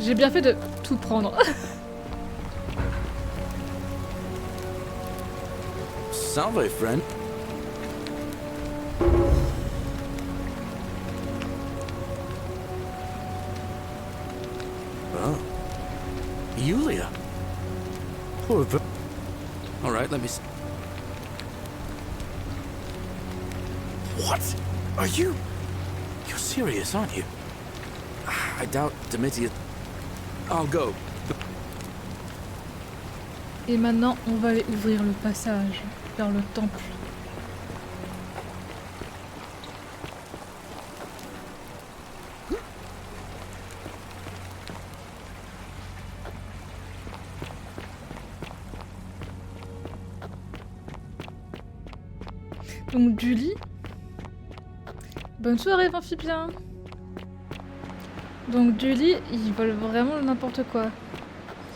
J'ai bien fait de tout prendre. Salve, friend. Oh. Yulia. Poor All right, let me see. What? Are you... You're serious, aren't you? I doubt Demetia... I'll go. Et maintenant, on va aller ouvrir le passage vers le temple. Donc Julie, bonne soirée amphibien. Donc Julie, ils veulent vraiment n'importe quoi.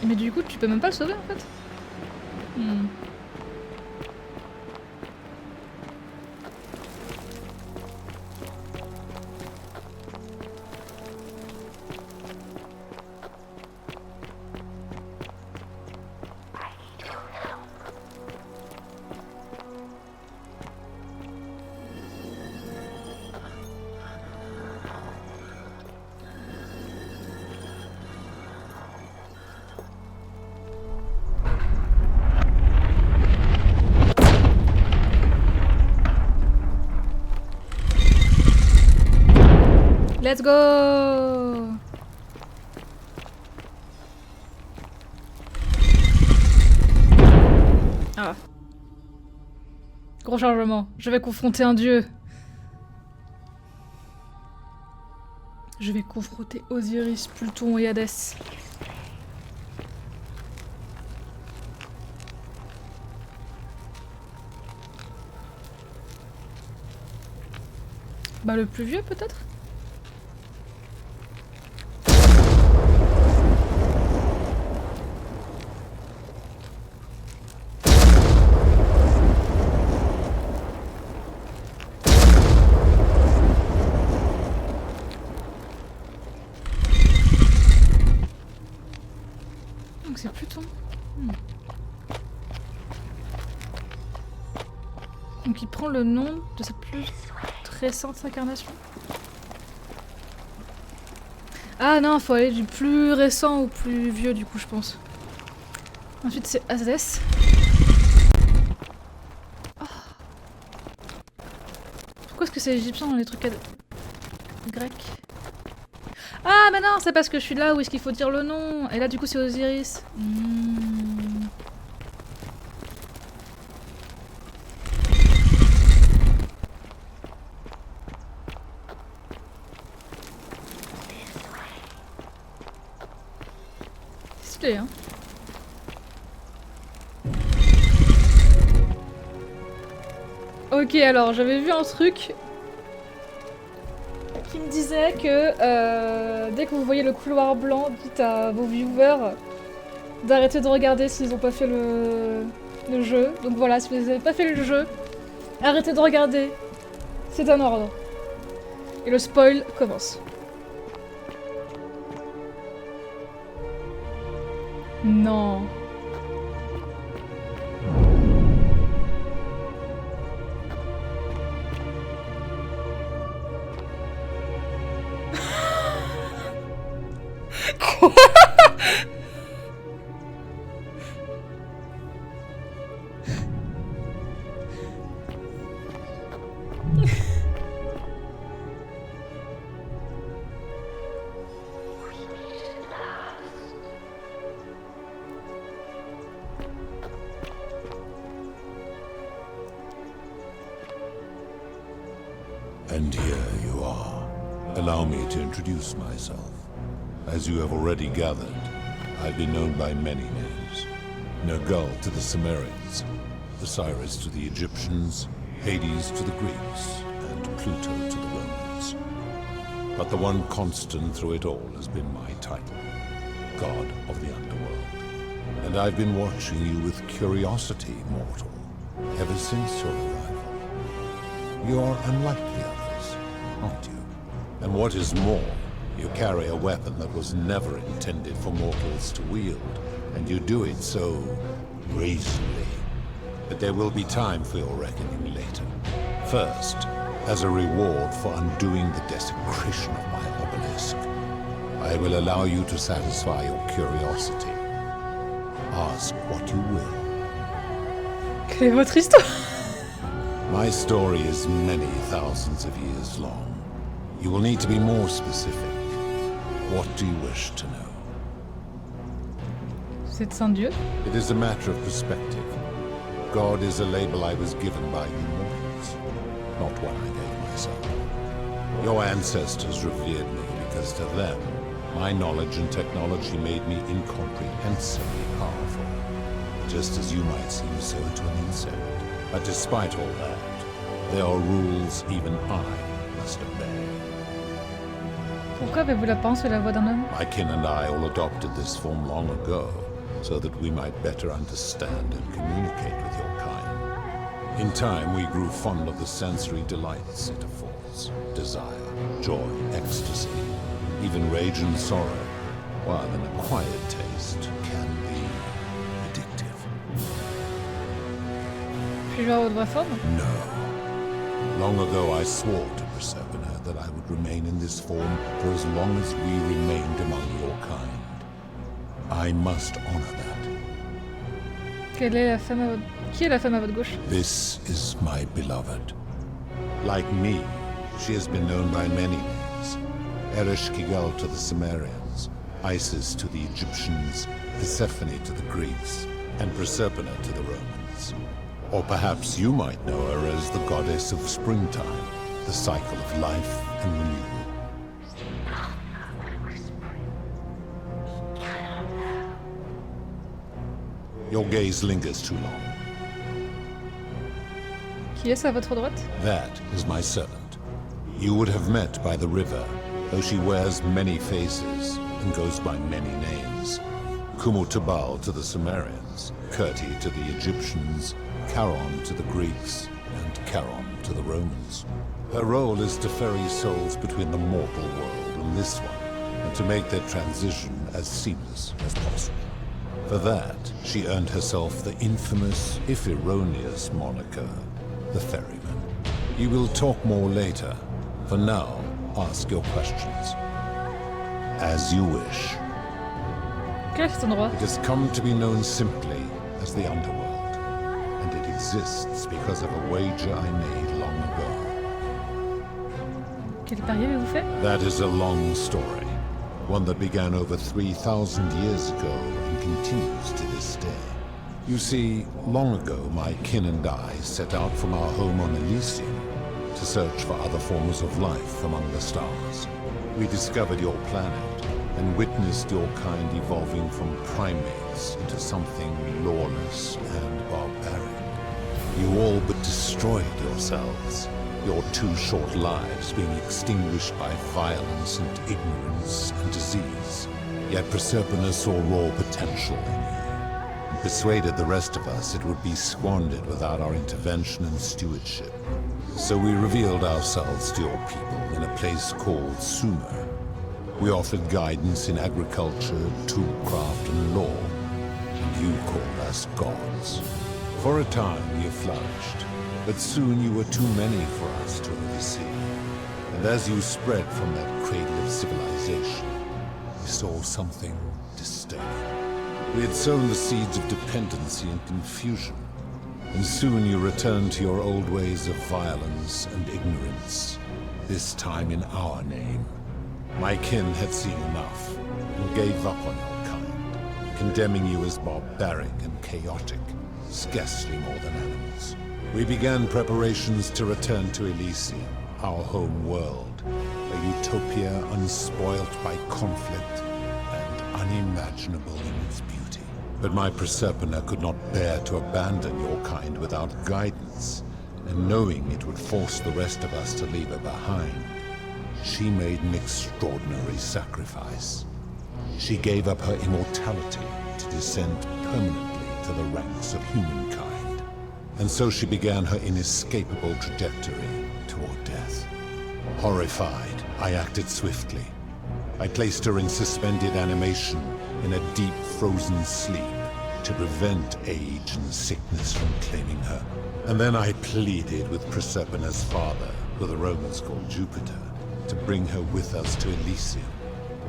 Mais du coup, tu peux même pas le sauver en fait. Let's go! Ah. Gros chargement. Je vais confronter un dieu. Je vais confronter Osiris, Pluton et Hadès. Bah le plus vieux peut-être? Donc c'est Pluton. Donc il prend le nom de sa plus récente incarnation. Ah non, faut aller du plus récent au plus vieux du coup je pense. Ensuite c'est Hadès. Oh. Pourquoi est-ce que c'est égyptien dans les trucs grecs? Ah mais non, c'est parce que je suis là où est-ce qu'il faut dire le nom. Et là du coup c'est Osiris. Stylé hein. Ok alors j'avais vu un truc qui me disait que dès que vous voyez le couloir blanc, dites à vos viewers d'arrêter de regarder s'ils n'ont pas fait le jeu. Donc voilà, si vous n'avez pas fait le jeu, arrêtez de regarder. C'est un ordre. Et le spoil commence. Non. Quoi? And here you are. Allow me to introduce myself. As you have already gathered, I've been known by many names. Nergal to the Sumerians, Osiris to the Egyptians, Hades to the Greeks, and Pluto to the Romans. But the one constant through it all has been my title, God of the Underworld. And I've been watching you with curiosity, mortal, ever since your arrival. You are unlike the others, aren't you? And what is more, You carry a weapon that was never intended for mortals to wield, and you do it so gracefully. But there will be time for your reckoning later. First, as a reward for undoing the desecration of my obelisk, I will allow you to satisfy your curiosity. Ask what you will. Quelle est votre histoire? My story is many thousands of years long. You will need to be more specific. What do you wish to know? Vous êtes un dieu? It is a matter of perspective. God is a label I was given by you mortals, not one I gave myself. Your ancestors revered me because to them, my knowledge and technology made me incomprehensibly powerful, just as you might seem so to an insect. But despite all that, there are rules even I must obey. Pourquoi avez-vous l'apparence et la voix d'un homme? My kin and I all adopted this form long ago, so that we might better understand and communicate with your kind. In time, we grew fond of the sensory delights it affords: desire, joy, ecstasy, even rage and sorrow, while an acquired taste can be addictive. Puis-je voir votre vraie forme? No. Long ago, I swore to Persephone that I would remain in this form for as long as we remained among your kind. I must honor that. Quelle est la femme à votre... Qui est la femme à votre gauche? This is my beloved. Like me, she has been known by many names. Ereshkigal to the Sumerians, Isis to the Egyptians, Persephone to the Greeks, and Proserpina to the Romans. Or perhaps you might know her as the goddess of springtime, the cycle of life and renewal. Your gaze lingers too long. Qui est-ce à votre droite? That is my servant. You would have met by the river, though she wears many faces and goes by many names. Kumutabal to the Sumerians, Kirti to the Egyptians, Charon to the Greeks, and Charon to the Romans. Her role is to ferry souls between the mortal world and this one, and to make their transition as seamless as possible. For that, she earned herself the infamous, if erroneous, moniker, the Ferryman. You will talk more later. For now, ask your questions. As you wish. Quel est cet endroit? It has come to be known simply as the Underworld, and it exists because of a wager I made long ago. Quel pari avez-vous fait? That is a long story, one that began over 3,000 years ago and continues to this day. You see, long ago my kin and I set out from our home on Elysium to search for other forms of life among the stars. We discovered your planet and witnessed your kind evolving from primates into something lawless and barbaric. You all but destroyed yourselves, your 2 short lives being extinguished by violence and ignorance and disease. Yet Proserpina saw raw potential in you, and persuaded the rest of us it would be squandered without our intervention and stewardship. So we revealed ourselves to your people in a place called Sumer. We offered guidance in agriculture, toolcraft, and law, and you called us gods. For a time you flourished, but soon you were too many for us to oversee. And as you spread from that cradle of civilization, we saw something disturbing. We had sown the seeds of dependency and confusion, and soon you returned to your old ways of violence and ignorance, this time in our name. My kin had seen enough, and gave up on your kind, condemning you as barbaric and chaotic, scarcely more than animals. We began preparations to return to Elysium, our home world, a utopia unspoilt by conflict and unimaginable in its beauty. But my Proserpina could not bear to abandon your kind without guidance, and knowing it would force the rest of us to leave her behind, she made an extraordinary sacrifice. She gave up her immortality to descend permanently to the ranks of humankind. And so she began her inescapable trajectory toward death. Horrified, I acted swiftly. I placed her in suspended animation in a deep frozen sleep to prevent age and sickness from claiming her. And then I pleaded with Proserpina's father, who the Romans called Jupiter, to bring her with us to Elysium.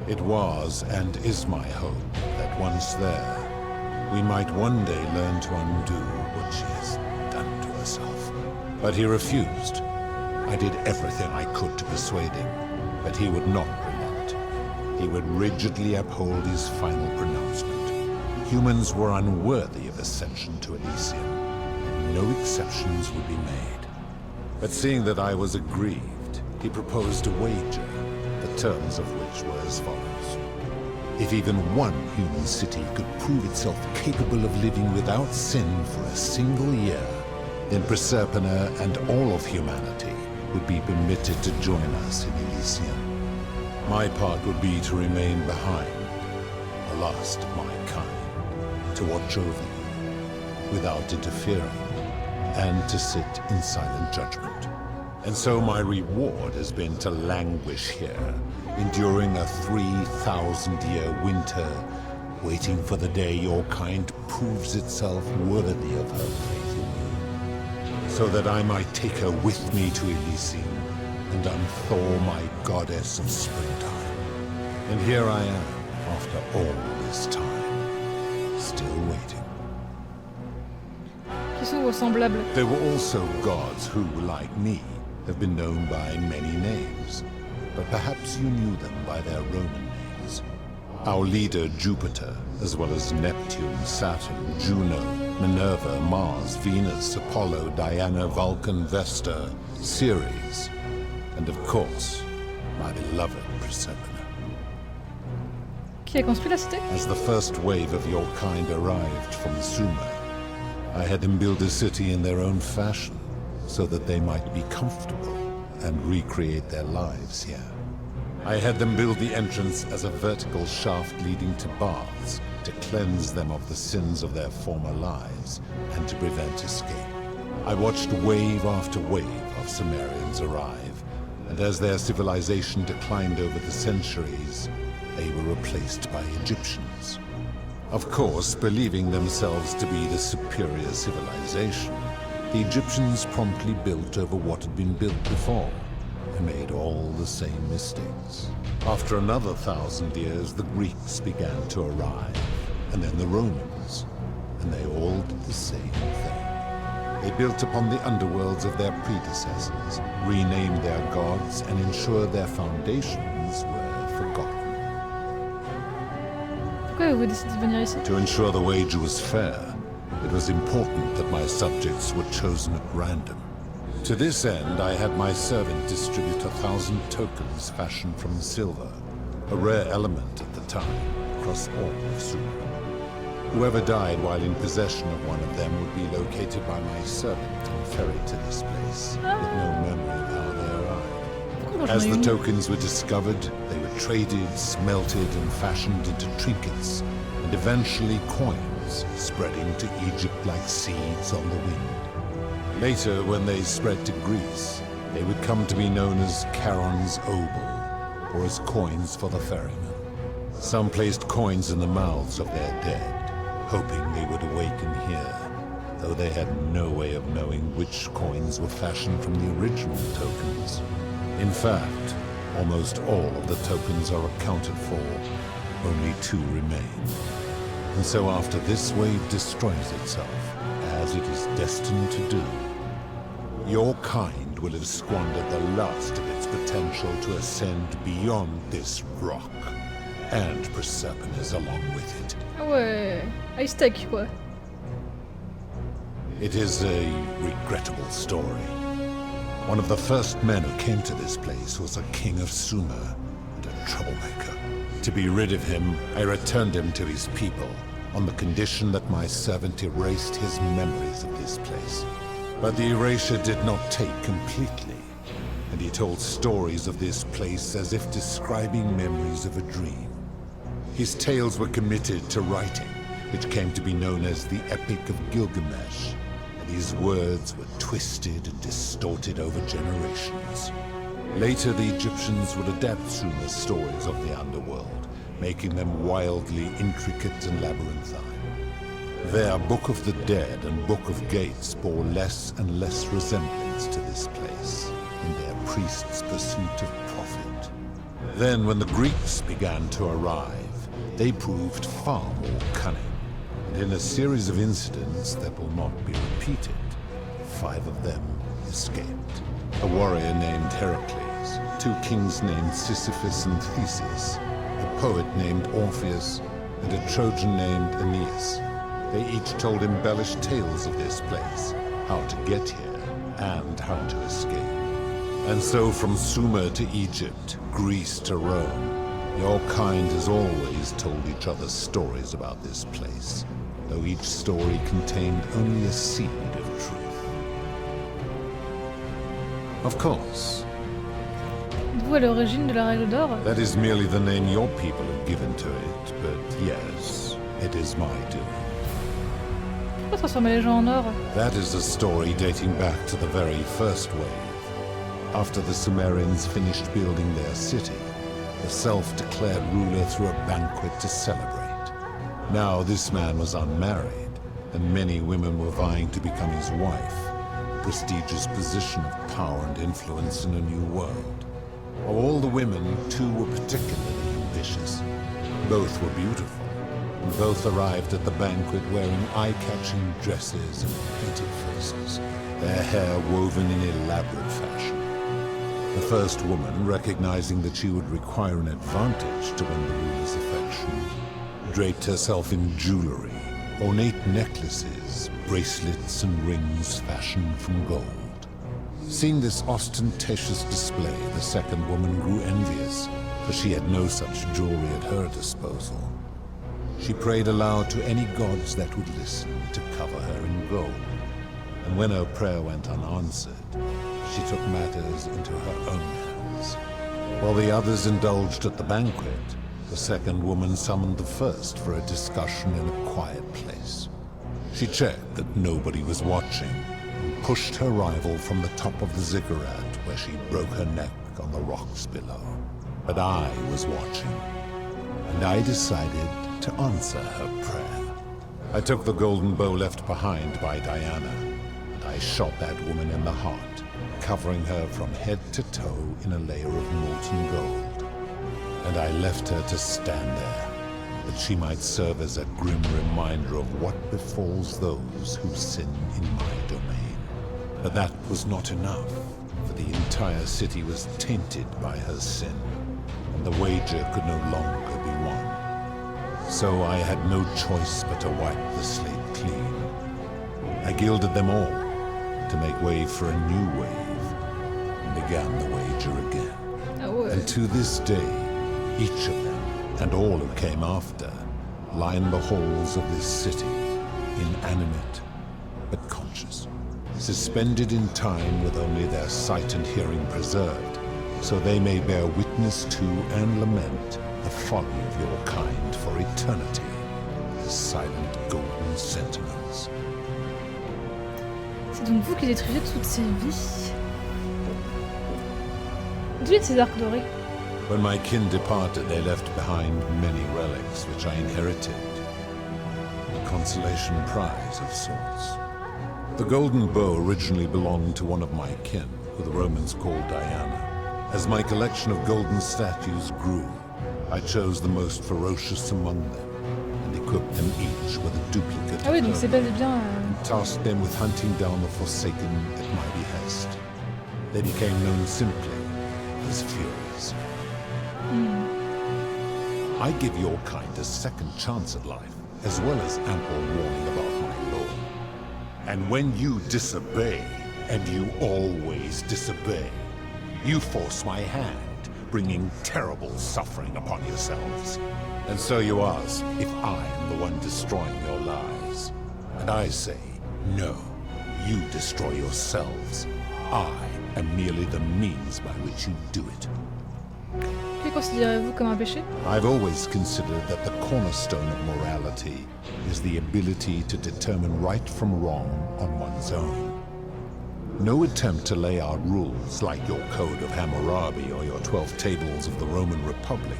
It was and is my hope that once there, we might one day learn to undo what she has done to herself. But he refused. I did everything I could to persuade him, but he would not relent. He would rigidly uphold his final pronouncement. Humans were unworthy of ascension to Elysium, and no exceptions would be made. But seeing that I was aggrieved, he proposed a wager, the terms of which were as follows. If even one human city could prove itself capable of living without sin for a single year, then Proserpina and all of humanity would be permitted to join us in Elysium. My part would be to remain behind, the last of my kind, to watch over you without interfering, and to sit in silent judgment. And so my reward has been to languish here, enduring a 3,000-year winter, waiting for the day your kind proves itself worthy of her faith in you, so that I might take her with me to Elysium and unthaw my goddess of springtime. And here I am, after all this time, still waiting. Qui sont vos semblables? There were also gods who, like me, have been known by many names, but perhaps you knew them by their Roman names. Our leader, Jupiter, as well as Neptune, Saturn, Juno, Minerva, Mars, Venus, Apollo, Diana, Vulcan, Vesta, Ceres, and of course, my beloved Proserpina. Qui a construit la cité? As the first wave of your kind arrived from Sumer, I had them build a city in their own fashion, so that they might be comfortable and recreate their lives here. I had them build the entrance as a vertical shaft leading to baths, to cleanse them of the sins of their former lives, and to prevent escape. I watched wave after wave of Sumerians arrive, and as their civilization declined over the centuries, they were replaced by Egyptians. Of course, believing themselves to be the superior civilization, the Egyptians promptly built over what had been built before, and made all the same mistakes. After another 1,000 years, the Greeks began to arrive, and then the Romans, and they all did the same thing. They built upon the underworlds of their predecessors, renamed their gods, and ensured their foundations were forgotten. Pourquoi avez-vous décidé de venir ici? To ensure the wager was fair, it was important that my subjects were chosen at random. To this end, I had my servant distribute 1,000 tokens fashioned from silver, a rare element at the time, across all of Sumer. Whoever died while in possession of one of them would be located by my servant and ferried to this place, with no memory of how they arrived. As the tokens were discovered, they were traded, smelted, and fashioned into trinkets, and eventually coins, spreading to Egypt like seeds on the wind. Later, when they spread to Greece, they would come to be known as Charon's obol, or as coins for the ferryman. Some placed coins in the mouths of their dead, hoping they would awaken here, though they had no way of knowing which coins were fashioned from the original tokens. In fact, almost all of the tokens are accounted for. Only 2 remain. And so after this wave destroys itself, as it is destined to do, your kind will have squandered the last of its potential to ascend beyond this rock, and Proserpina's along with it. Ah ouais, ice tech quoi. It is a regrettable story. One of the first men who came to this place was a king of Sumer and a troublemaker. To be rid of him, I returned him to his people, on the condition that my servant erased his memories of this place. But the erasure did not take completely, and he told stories of this place as if describing memories of a dream. His tales were committed to writing, which came to be known as the Epic of Gilgamesh, and his words were twisted and distorted over generations. Later, the Egyptians would adapt Sumer's stories of the underworld, making them wildly intricate and labyrinthine. Their Book of the Dead and Book of Gates bore less and less resemblance to this place in their priests' pursuit of profit. Then, when the Greeks began to arrive, they proved far more cunning. And in a series of incidents that will not be repeated, 5 of them escaped. A warrior named Heracles, 2 kings named Sisyphus and Theseus, a poet named Orpheus, and a Trojan named Aeneas. They each told embellished tales of this place, how to get here, and how to escape. And so from Sumer to Egypt, Greece to Rome, your kind has always told each other stories about this place, though each story contained only a seed of truth. Of course. D'où est l'origine de la règle d'or? That is merely the name your people have given to it, but yes, it is my doing. Pourquoi transformer les gens en or? That is a story dating back to the very first wave. After the Sumerians finished building their city, the self-declared ruler threw a banquet to celebrate. Now this man was unmarried, and many women were vying to become his wife, a prestigious position of power and influence in a new world. Of all the women, 2 were particularly ambitious. Both were beautiful, and both arrived at the banquet wearing eye-catching dresses and painted faces, their hair woven in elaborate fashion. The first woman, recognizing that she would require an advantage to win the ruler's affection, draped herself in jewelry, ornate necklaces, bracelets and rings fashioned from gold. Seeing this ostentatious display, the second woman grew envious, for she had no such jewelry at her disposal. She prayed aloud to any gods that would listen to cover her in gold, and when her prayer went unanswered, she took matters into her own hands. While the others indulged at the banquet, the second woman summoned the first for a discussion in a quiet place. She checked that nobody was watching and pushed her rival from the top of the ziggurat where she broke her neck on the rocks below. But I was watching, and I decided to answer her prayer. I took the golden bow left behind by Diana, and I shot that woman in the heart, covering her from head to toe in a layer of molten gold. And I left her to stand there, that she might serve as a grim reminder of what befalls those who sin in my domain. But that was not enough, for the entire city was tainted by her sin, and the wager could no longer be won. So I had no choice but to wipe the slate clean. I gilded them all to make way for a new wave, began the wager again. And to this day, each of them, and all who came after, line the halls of this city, inanimate but conscious, suspended in time with only their sight and hearing preserved, so they may bear witness to and lament the folly of your kind for eternity, the silent golden sentinels. C'est donc vous qui détruisez toutes ces vies? D'où viennent ces arcs dorés? When my kin departed, they left behind many relics which I inherited. A consolation prize of sorts. The golden bow originally belonged to one of my kin, who the Romans called Diana. As my collection of golden statues grew, I chose the most ferocious among them, and equipped them each with a duplicate Ah oui, donc of c'est her, bel et bien... and tasked them with hunting down the Forsaken at my behest. They became known simply as Furies. I give your kind a second chance at life, as well as ample warning about my law. And when you disobey, and you always disobey, you force my hand, bringing terrible suffering upon yourselves. And so you ask if I am the one destroying your lives. And I say, no, you destroy yourselves. I am merely the means by which you do it. Que considérez-vous comme un péché? I've always considered that the cornerstone of morality is the ability to determine right from wrong on one's own. No attempt to lay out rules like your Code of Hammurabi or your 12 Tables of the Roman Republic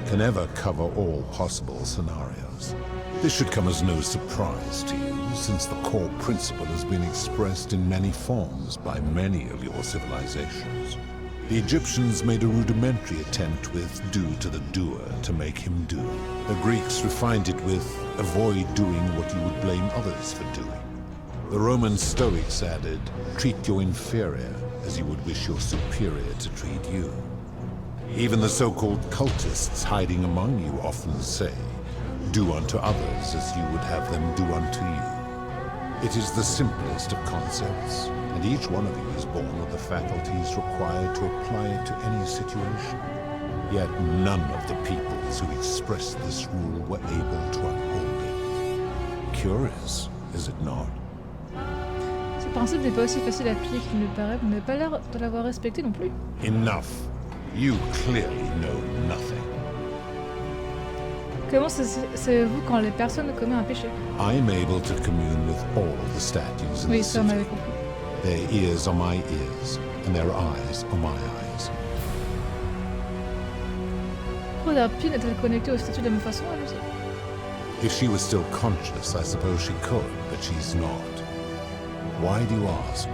can ever cover all possible scenarios. This should come as no surprise to you, since the core principle has been expressed in many forms by many of your civilizations. The Egyptians made a rudimentary attempt with do to the doer to make him do. The Greeks refined it with avoid doing what you would blame others for doing. The Roman Stoics added, treat your inferior as you would wish your superior to treat you. Even the so-called cultists hiding among you often say, do unto others as you would have them do unto you. It is the simplest of concepts, and each one of you is born with the faculties required to apply it to any situation. Yet none of the peoples who expressed this rule were able to uphold it. Curious, is it not? Ce principe n'est pas aussi facile à appliquer qu'il ne paraît, vous n'avez pas l'air de l'avoir respecté non plus. Enough. You clearly know nothing. Comment savez-vous quand les personnes commettent un péché? I am able to commune with all the statues in Oui, the ça on city. avait compris. Their ears are my ears, and their eyes are my eyes. Pourquoi Darpin est-elle connectée au statut de la même façon, elle aussi? If she was still conscious, I suppose she could, but she's not. Why do you ask?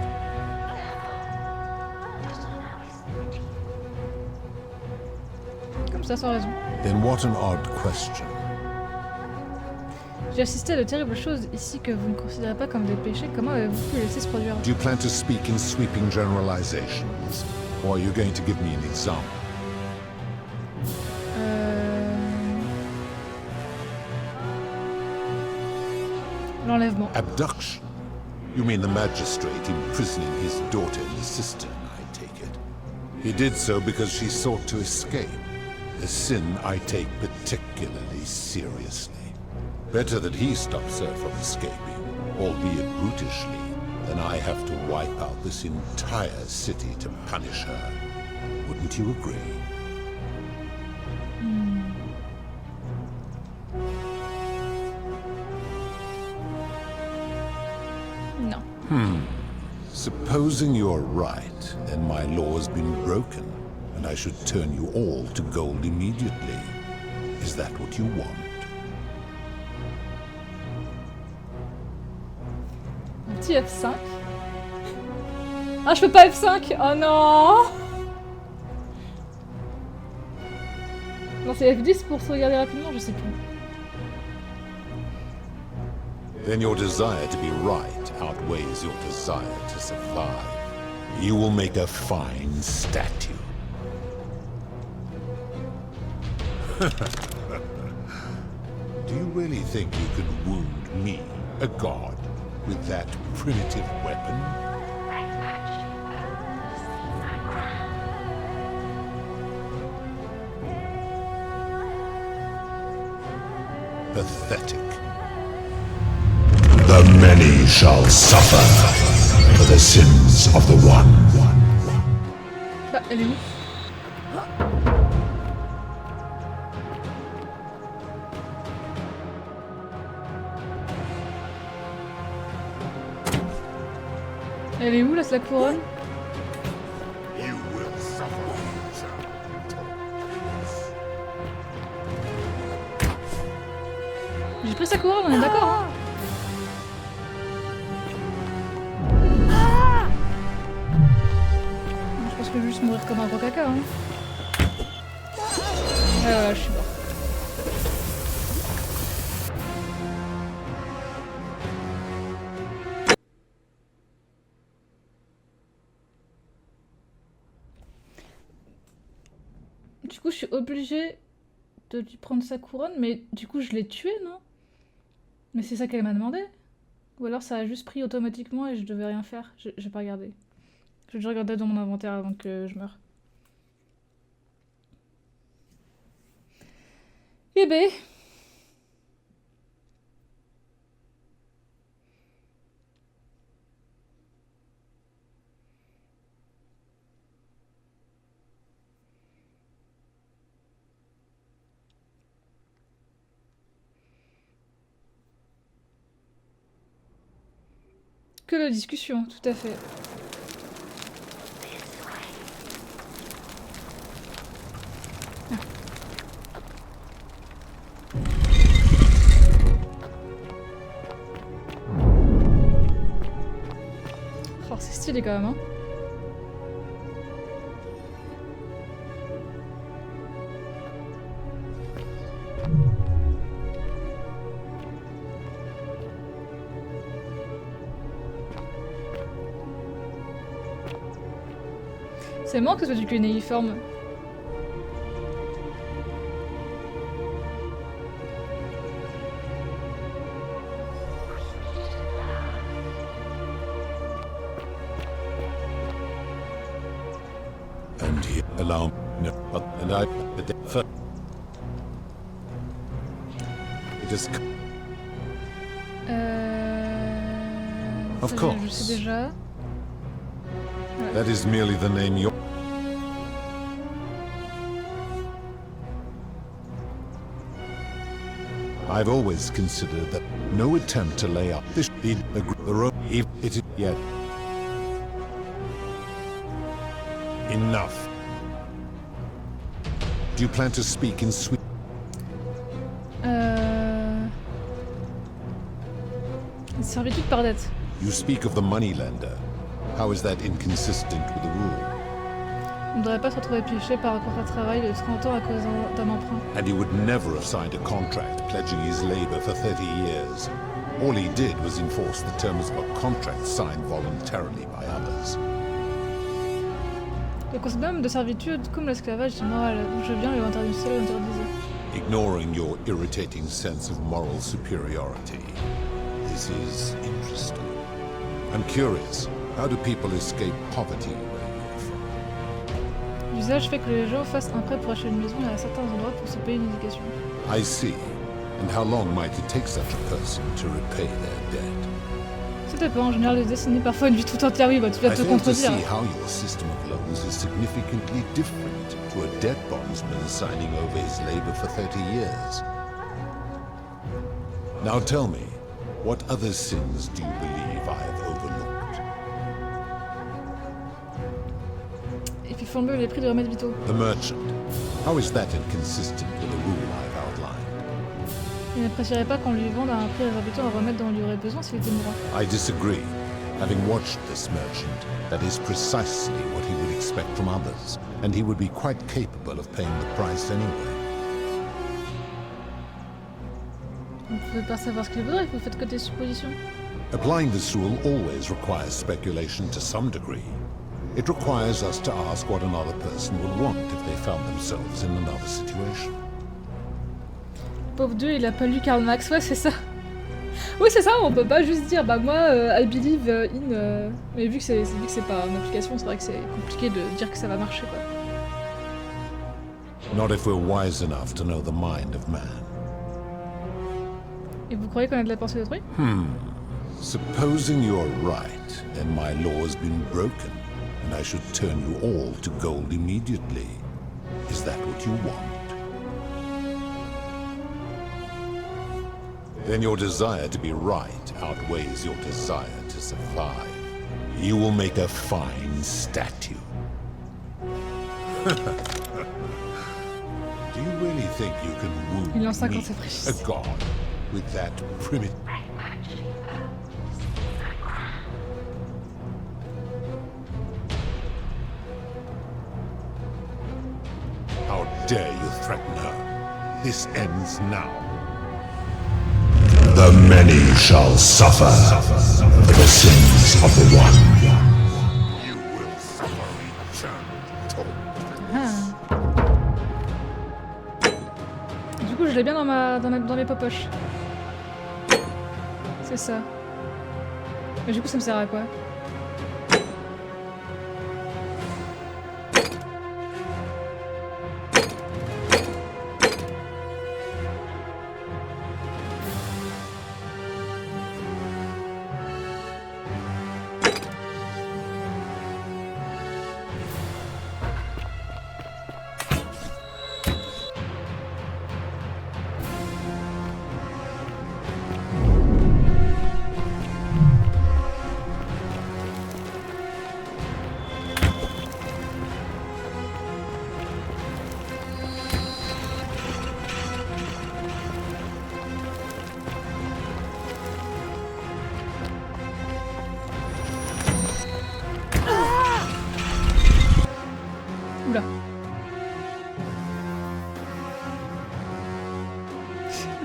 Comme ça, sans raison. Then what an odd question. J'ai assisté à de terribles choses ici que vous ne considérez pas comme des péchés. Comment avez-vous pu laisser se produire? Do you plan to speak in sweeping generalizations? Or are you going to give me an example? L'enlèvement. Abduction? You mean the magistrate imprisoning his daughter in the cistern, I take it. He did so because she sought to escape. A sin I take particularly seriously. Better that he stops her from escaping, albeit brutishly, than I have to wipe out this entire city to punish her. Wouldn't you agree? Non. Supposing you're right, then my law has been broken, and I should turn you all to gold immediately. Is that what you want? Un petit F5. Ah, je peux pas F5. Oh non. Non, c'est F10 pour se regarder rapidement, je sais plus. Then your desire to be right outweighs your desire to survive. You will make a fine statue. Do you really think you could wound me, a god, with that primitive weapon? Pathetic. The many shall suffer for the sins of the one. Bah, elle est où? Elle est où, là, c'est la couronne? You will suffer. J'ai pris sa couronne, on est d'accord, hein? Je pense que je vais juste mourir comme un gros caca, hein. Je suis mort. Du coup, je suis obligée de lui prendre sa couronne, mais du coup, je l'ai tué, non? Mais c'est ça qu'elle m'a demandé? Ou alors ça a juste pris automatiquement et je devais rien faire? J'ai pas regardé. Je vais déjà regarder dans mon inventaire avant que je meure. Eh ben... Que de discussion, tout à fait. stylé quand même, hein. C'est marrant que ce soit du cunéiforme. And he allow no, and I it is Of Ça, course. Je sais déjà. that is merely the name you. I've always considered that no attempt to lay up this the road if it is yet enough. Do you plan to speak in Swedish? Une servitude par dette. You speak of the moneylender. How is that inconsistent with the rule? On ne devrait pas se retrouver piégé par un contrat de travail de 30 ans à cause d'un emprunt. And he would never have signed a contract pledging his labor for 30 years. All he did was enforce the terms of a contract signed voluntarily by others. Le concept même de servitude, comme l'esclavage immoral, d'où je viens, le interdisait. Ignoring your irritating sense of moral superiority. This is interesting. I'm curious, how do people escape poverty where you're from? L'usage fait que les gens fassent un prêt pour acheter une maison et à certains endroits pour se payer une éducation. I see. And how long might it take such a person to repay their debt? Ça dépend, en général, les décennies, parfois une vie tout entière, oui, bah tu vas I te fail to contredire. see how your system of loans is significantly different to a debt bondsman signing over his labor for 30 years. Now tell me, what other sins do you believe I have overlooked? Et puis flamber les prix de remèdes vitaux. The merchant. How is that inconsistent with the rule I've outlined? Il n'apprécierait pas qu'on lui vende à un prix exorbitant un remède dont il aurait besoin s'il était mourant. I disagree. Having watched this merchant, that is precisely what he would expect from others, and he would be quite capable of paying the price anyway. Vous ne pouvez pas savoir ce qu'il voudrait, vous faites que des suppositions. Applying this rule always requires speculation to some degree. It requires us to ask what another person would want if they found themselves in another situation. Pauvre Dieu, il a pas lu Karl Marx, ouais, c'est ça. Oui, c'est ça, on peut pas juste dire, bah moi, I believe in... Mais vu que c'est pas une application, c'est vrai que c'est compliqué de dire que ça va marcher, quoi. Not if we're wise enough to know the mind of man. Et vous croyez qu'on a de la pensée d'autrui? Supposing you're right, then my law has been broken, and I should turn you all to gold immediately. Is that what you want? Then your desire to be right outweighs your desire to survive. You will make a fine statue. Do you really think you can Il wound lance ça me, quand c'est précis. a god, with that primitive... How dare you threaten her? This ends now. The many shall suffer for the sins of the one. You will suffer eternal torment. Du coup, je l'ai bien dans mes popoches. C'est ça. Mais du coup, ça me sert à quoi?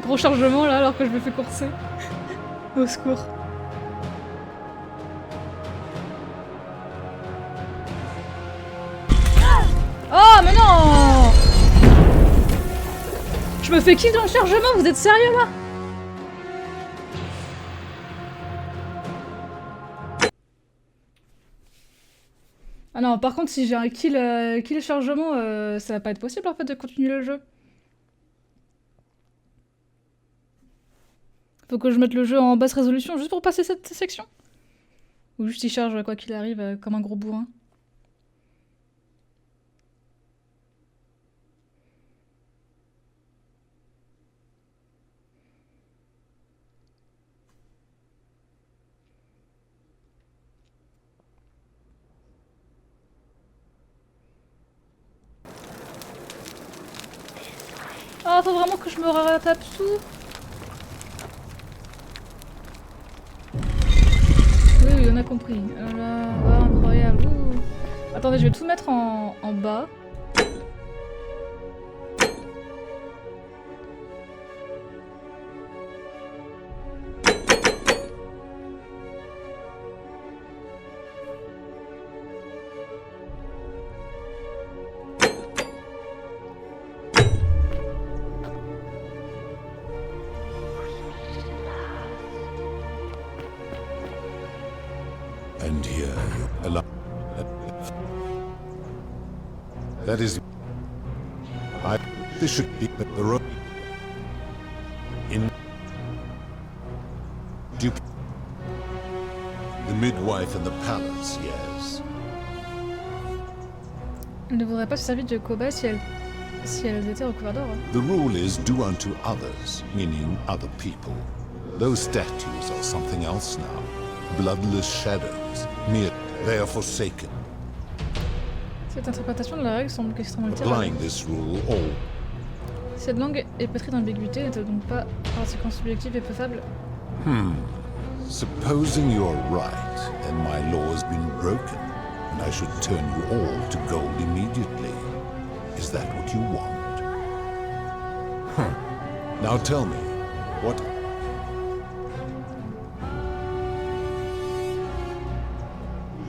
gros chargement là alors que je me fais courser. Au secours. Oh mais non! Je me fais kill dans le chargement, vous êtes sérieux là? Ah non, par contre si j'ai un kill chargement, ça va pas être possible en fait de continuer le jeu. Faut que je mette le jeu en basse résolution juste pour passer cette section? Ou juste il charge quoi qu'il arrive comme un gros bourrin? Ah, faut vraiment que je me ratape tout. Oui, on a compris. Là, ah, incroyable. Ouh. Attendez, je vais tout mettre en bas. And here you allow. That is. This should be the road. In. Duke. The midwife in the palace, yes. Elle ne voudrait pas se servir de cobaye si elle était recouvertes d'or. The rule is do unto others, meaning other people. Those statues are something else now. Bloodless shadows. Mere, they are forsaken. Cette interprétation de la règle semble extrêmement Applying littérale. this rule, all. Cette langue est pétrie d'ambiguïté, n'est-elle donc pas par conséquent subjective et peu faible? Supposing you're right, then my law has been broken, and I should turn you all to gold immediately. Is that what you want? Now tell me, what...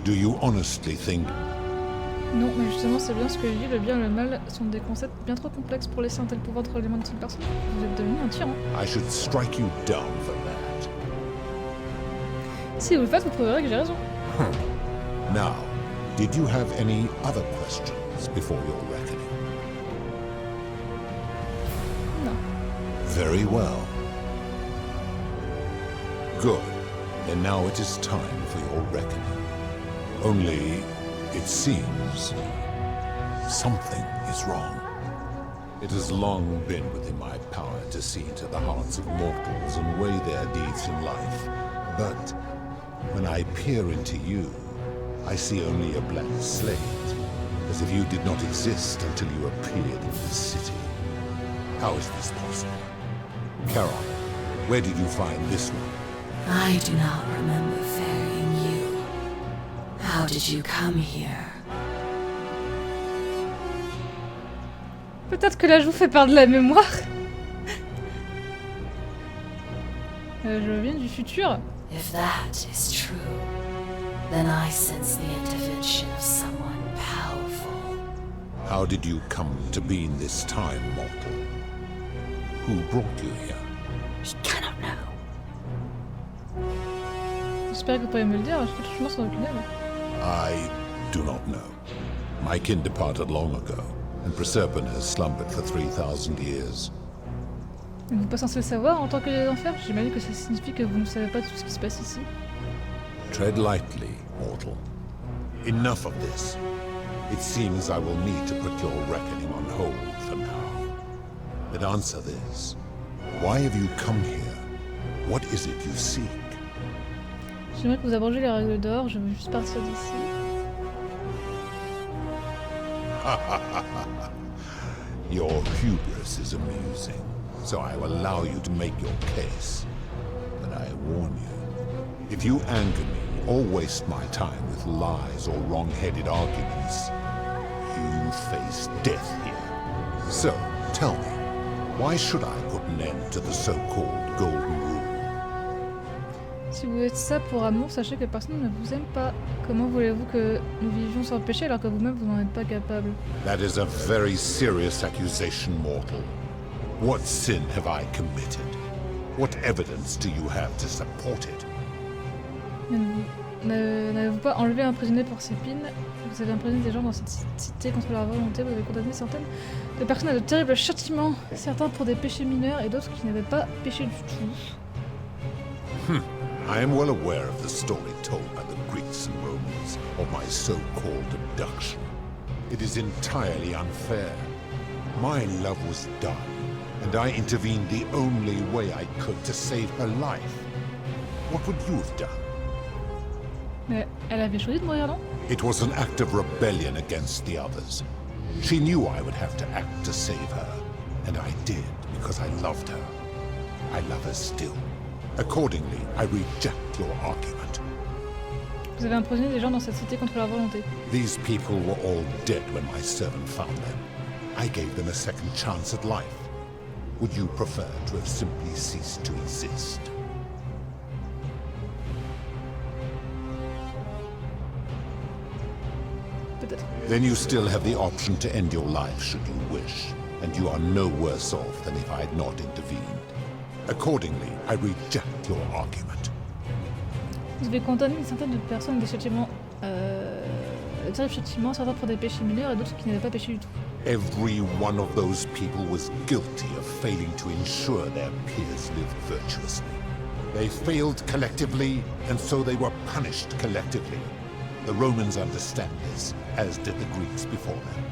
Do you honestly think... Non, mais justement, c'est bien ce que je dis, le bien et le mal sont des concepts bien trop complexes pour laisser un tel pouvoir entre les mains d'une personne. Vous êtes devenu un tyran. I should strike you down for that? Si vous le faites, vous trouverez que j'ai raison. Now, did you have any other questions before your reckoning? Non. Very well. Good. Then now it is time for your reckoning. Only, it seems, something is wrong. It has long been within my power to see into the hearts of mortals and weigh their deeds in life. But when I peer into you, I see only a blank slate, as if you did not exist until you appeared in this city. How is this possible? Charon, where did you find this one? I do not remember ferrying you. How did you come here? Peut-être que la joue fait perdre la mémoire. Je viens du futur. If that is true, then I sense the intervention of someone powerful. How did you come to be in this time, mortal? Who brought you here? We cannot know. J'espère que vous pourrez me le dire, je fais toujours sans aucune aide. I do not know. My kin departed long ago, and Proserpine has slumbered for 3,000 years. Vous n'êtes pas censé le savoir en tant que les enfers? J'imagine que ça signifie que vous ne savez pas tout ce qui se passe ici. Tread lightly, mortal. Enough of this. It seems I will need to put your reckoning on hold for now. But answer this. Why have you come here? What is it you seek? J'aimerais que vous abrogez les règles d'or, je veux juste partir d'ici. Your hubris is amusing, so I will allow you to make your case. But I warn you, if you anger me or waste my time with lies or wrong-headed arguments, you face death here. So, tell me, Why should I put an end to the so-called golden rule? Si vous faites ça pour amour, sachez que personne ne vous aime pas. Comment voulez-vous que nous vivions sans péché alors que vous-même vous n'en êtes pas capable? That is a very serious accusation, mortal. What sin have I committed? What evidence do you have to support it? N'avez-vous pas enlevé un prisonnier pour ses pines? Vous avez emprisonné des gens dans cette cité contre leur volonté, vous avez condamné centaines de personnes à de terribles châtiments, certains pour des péchés mineurs et d'autres qui n'avaient pas péché du tout. I am well aware of the story told by the Greeks and Romans of my so-called abduction. It is entirely unfair. My love was done, and I intervened the only way I could to save her life. What would you have done? Mais elle avait choisi de mourir, non? It was an act of rebellion against the others. She knew I would have to act to save her, and I did because I loved her. I love her still. Accordingly, I reject your argument. Vous avez emprisonné des gens dans cette cité contre leur volonté. These people were all dead when my servant found them. I gave them a second chance at life. Would you prefer to have simply ceased to exist? Peut-être. Then you still have the option to end your life should you wish, and you are no worse off than if I had not intervened. Accordingly, I reject your argument. Vous avez condamné une centaine de personnes à des châtiments, de terribles châtiments, certains pour des péchés mineurs et d'autres qui n'avaient pas péché du tout. Every one of those people was guilty of failing to ensure their peers lived virtuously. They failed collectively, and so they were punished collectively. The Romans understand this, as did the Greeks before them.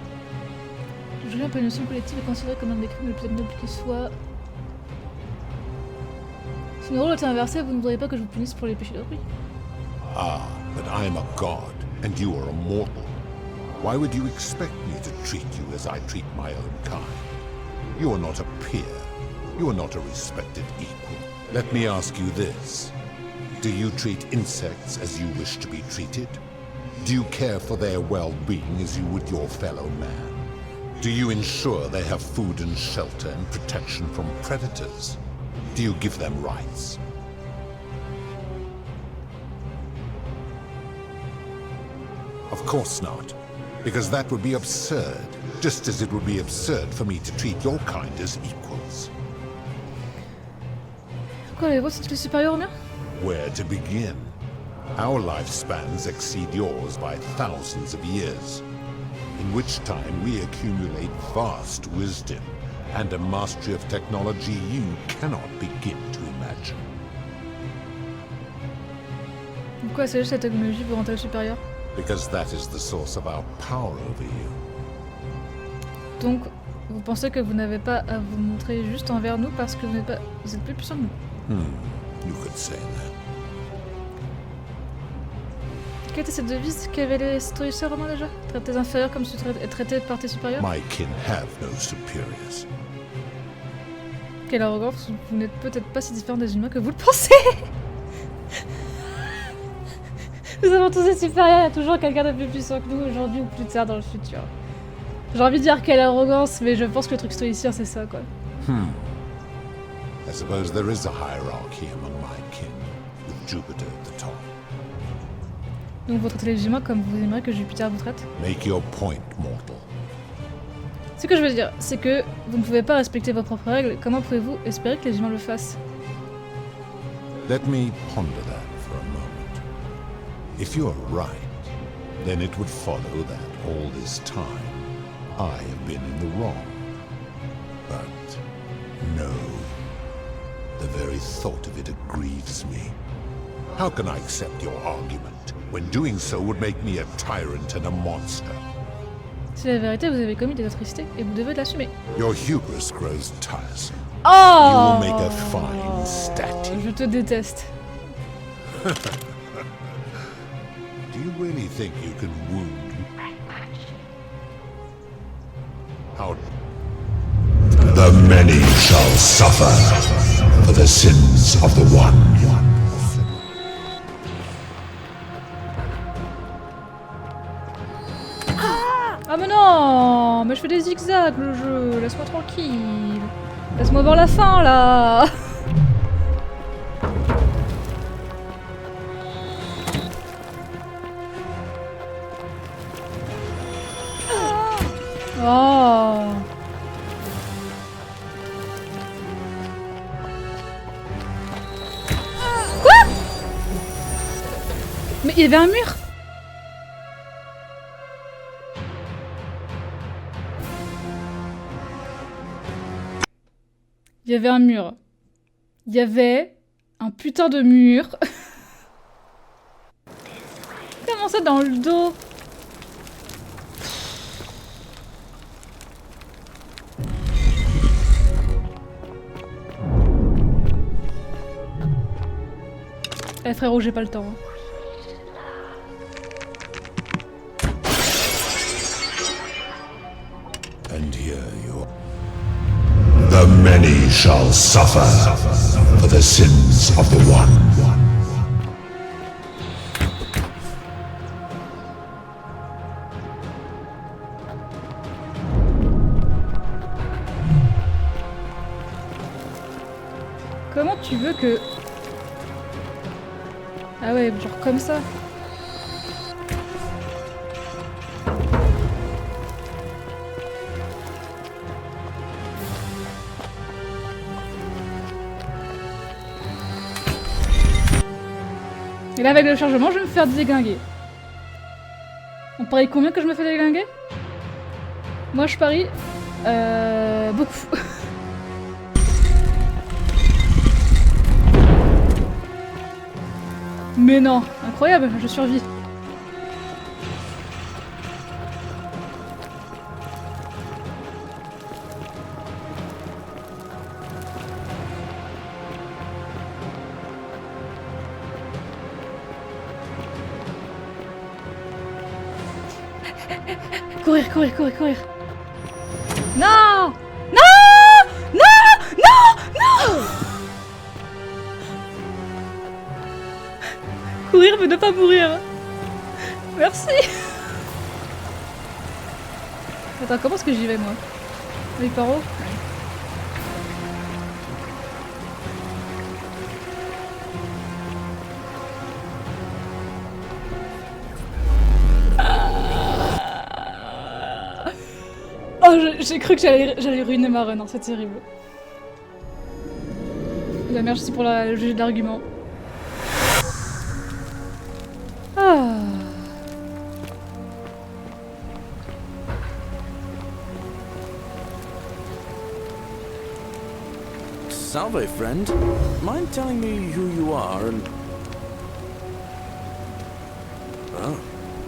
Juger un punition collective est considéré comme un des crimes les plus ignobles qui soit. Si le rôle était inversé, vous ne voudriez pas que je vous punisse pour les péchés d'autrui. Ah, but I am a god, and you are a mortal. Why would you expect me to treat you as I treat my own kind? You are not a peer. You are not a respected equal. Let me ask you this. Do you treat insects as you wish to be treated? Do you care for their well-being as you would your fellow man? Do you ensure they have food and shelter and protection from predators? Do you give them rights? Of course not, because that would be absurd, just as it would be absurd for me to treat your kind as equals. Quoi, les vôtres sont tous supérieurs aux miens? Where to begin? Our lifespans exceed yours by thousands of years, in which time we accumulate vast wisdom and a mastery of technology you cannot begin to imagine. Pourquoi c'est juste la technologie vous rend-elle supérieure? Because that is the source of our power over you. Donc, vous pensez que vous n'avez pas à vous montrer juste envers nous parce que vous êtes plus puissant que nous? You could say that. Quelle était cette devise qu'avaient les stoïciens romains déjà? Traite tes inférieurs comme si tu traitais par tes supérieurs? My kin have no superiors. Quelle arrogance, vous n'êtes peut-être pas si différents des humains que vous le pensez. Nous avons tous des supérieurs, il y a toujours quelqu'un de plus puissant que nous aujourd'hui ou plus tard dans le futur. J'ai envie de dire quelle arrogance, mais je pense que le truc stoïcien c'est ça quoi. I suppose there is a hierarchy among my kin, with Jupiter at the top. Donc vous traitez les humains comme vous aimeriez que Jupiter vous traite? Make your point, mortal. Ce que je veux dire, c'est que vous ne pouvez pas respecter vos propres règles, comment pouvez-vous espérer que les humains le fassent? Let me ponder that for a moment. If you are right, then it would follow that all this time I have been in the wrong. But no. The very thought of it grieves me. How can I accept your argument when doing so would make me a tyrant and a monster? C'est la vérité, vous avez commis des atrocités et vous devez l'assumer. Your hubris grows tiresome. Oh! You will make a fine statue. Je te déteste. Do you really think you can wound me? How? The many shall suffer for the sins of the one. Ah mais non! Non, mais je fais des zigzags le jeu, laisse-moi tranquille. Laisse-moi voir la fin là. Oh. Quoi? Mais il y avait un mur. Il y avait un mur. Il y avait un putain de mur. Comment ça dans le dos? Eh frérot, j'ai pas le temps. Hein. And here you are. The many shall suffer for the sins of the one. Comment tu veux que... Ah ouais, genre comme ça. Et là avec le chargement, je vais me faire déglinguer. On parie combien que je me fais déglinguer? Moi je parie... beaucoup. Mais non, incroyable, je survis. Courir, courir, courir, courir. Non! Non! Non! Non! Non! Courir mais ne pas mourir. Merci. Attends, comment est-ce que j'y vais moi? Avec par où? Oh, j'ai cru que j'allais ruiner ma run, hein, c'est terrible. Bien, merci pour le jeu d'argument. Ah. Salve, friend. Mind telling me who you are and... Oh,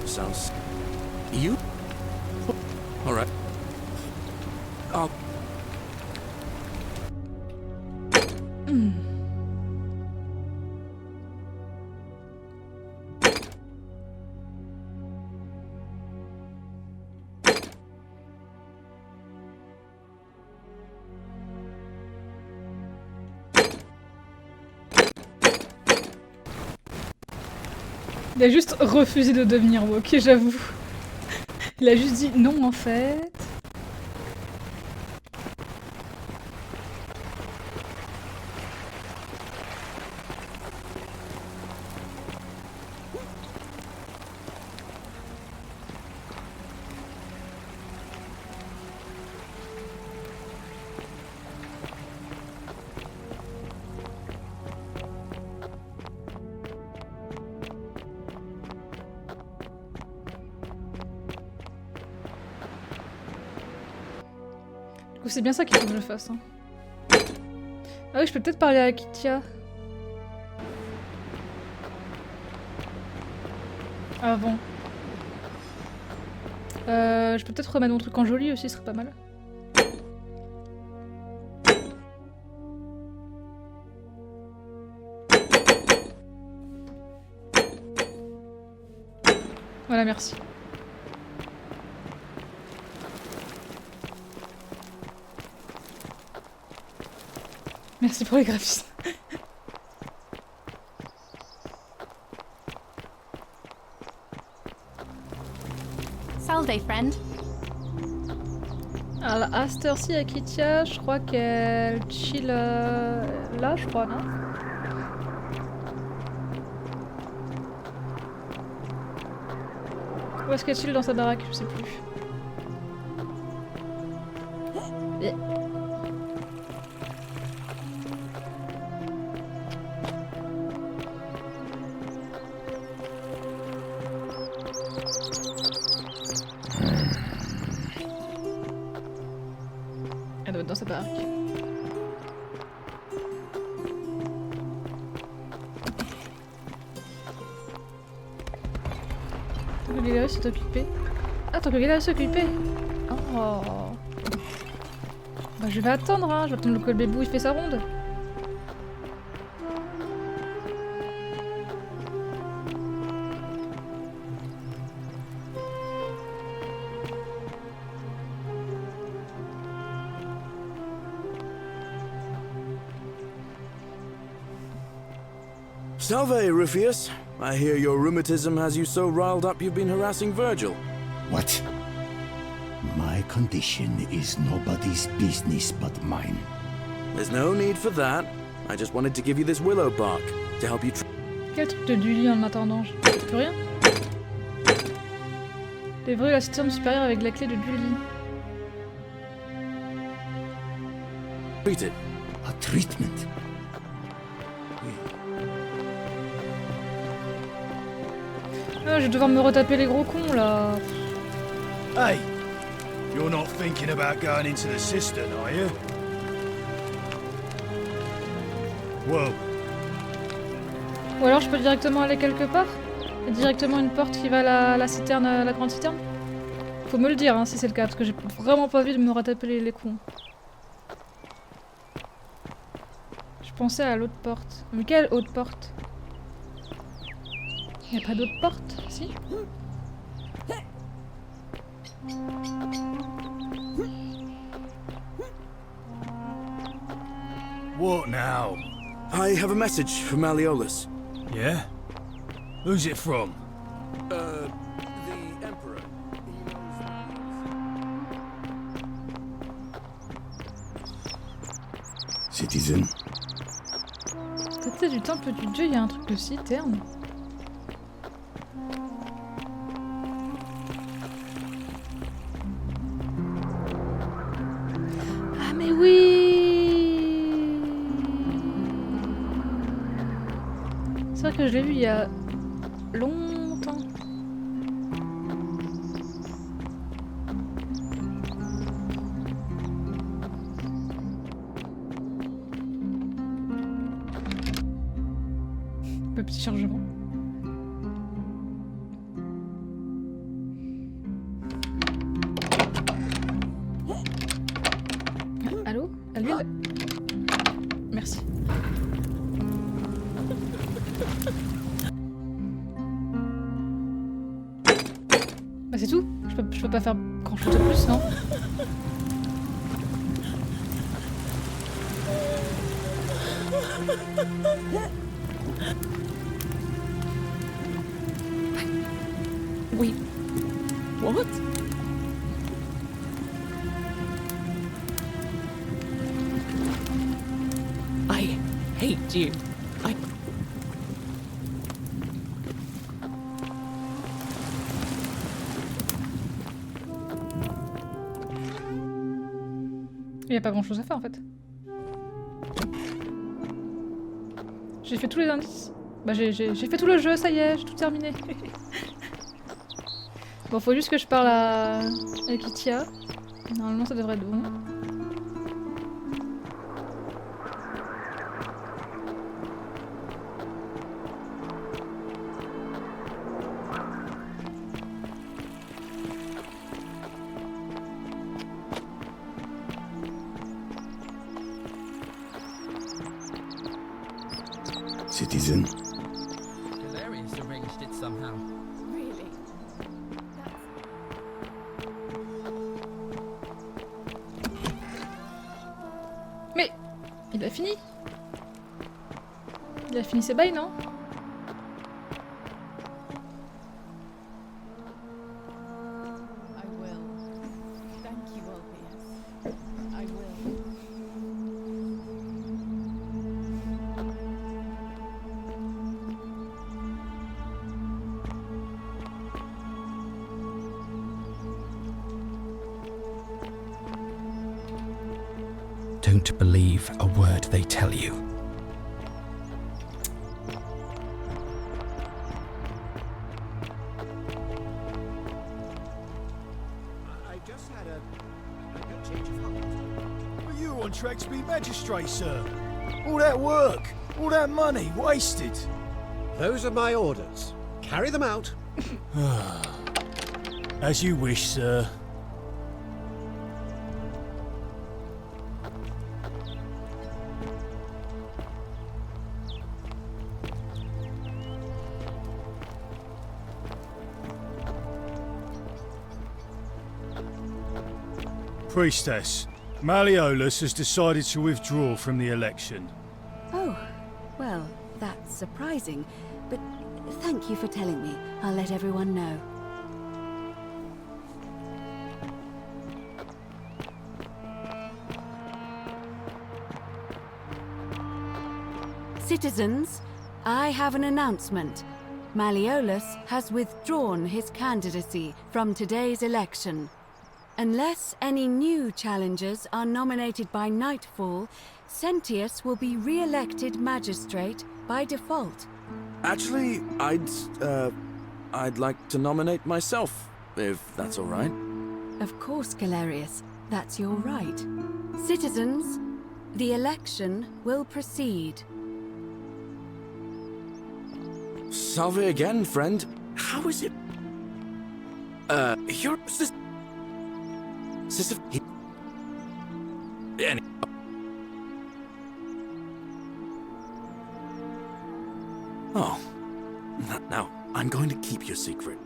sounds... You? Alright. I'll... Il a juste refusé de devenir woke, j'avoue. Il a juste dit non en fait. Du coup, c'est bien ça qu'il faut que je fasse. Hein. Ah oui, je peux peut-être parler à Kitia. Avant. Je peux peut-être remettre mon truc en joli aussi, ce serait pas mal. Voilà, merci. Merci pour les graphismes. Salve, friend. Alors, à cette heure-ci, Akitia, je crois qu'elle chill là, je crois, non? Où est-ce qu'elle chill dans sa baraque? Je sais plus. Yeah. Elle doit être dans sa baraque. Tant que Galerie s'est occupé. Ah, tant que Galerie s'est occupé. Oh. Bah je vais attendre, hein. Je vais attendre que le bébou il fait sa ronde. Salve, Ruffius. I hear your rheumatism has you so riled up you've been harassing Virgil. What? My condition is nobody's business but mine. There's no need for that. I just wanted to give you this willow bark to help you. Quel truc de Dully en attendant? Je plus rien. Déverrouiller la citerne supérieure avec la clé de Dully. Treat it. A treatment? Ah, je vais devoir me retaper les gros cons là. Hey, you're not thinking about going into the cistern, are you? Whoa. Ou alors je peux directement aller quelque part? Il y a directement une porte qui va à la citerne, la grande citerne? Faut me le dire hein, si c'est le cas, parce que j'ai vraiment pas envie de me retaper les cons. Je pensais à l'autre porte. Mais quelle autre porte? Y a pas d'autre porte? Si? What now? I have a message from Malleolus. Yeah? Who's it from? The Emperor. Citizen? Côté du temple du dieu, il y a un truc de citerne. Ah mais oui! C'est vrai que je l'ai vu il y a longtemps. Le petit chargement. Allô? À l'huile? Merci. Bah c'est tout. Je peux pas faire grand chose de plus, non? Wait. What? I hate you. Il y a pas grand chose à faire en fait. J'ai fait tous les indices. Bah j'ai fait tout le jeu, ça y est, j'ai tout terminé. Bon, faut juste que je parle à Kitia. Normalement ça devrait être bon. Citizen? Hilarious arranged it somehow. Really? Mais il a fini. Il a fini ses bails, non? I will. Thank you, Olbius. Don't believe a word they tell you. I just had a change of heart. Are you on track to be magistrate, sir? All that work, all that money wasted. Those are my orders. Carry them out. As you wish, sir. Priestess, Malleolus has decided to withdraw from the election. Oh, well, that's surprising, but thank you for telling me. I'll let everyone know. Citizens, I have an announcement. Malleolus has withdrawn his candidacy from today's election. Unless any new challengers are nominated by nightfall, Sentius will be re-elected magistrate by default. Actually, I'd like to nominate myself, if that's all right. Of course, Galerius. That's your right. Citizens, the election will proceed. Salve again, friend. How is it? Your sister. Any. Oh. Now, I'm going to keep your secret.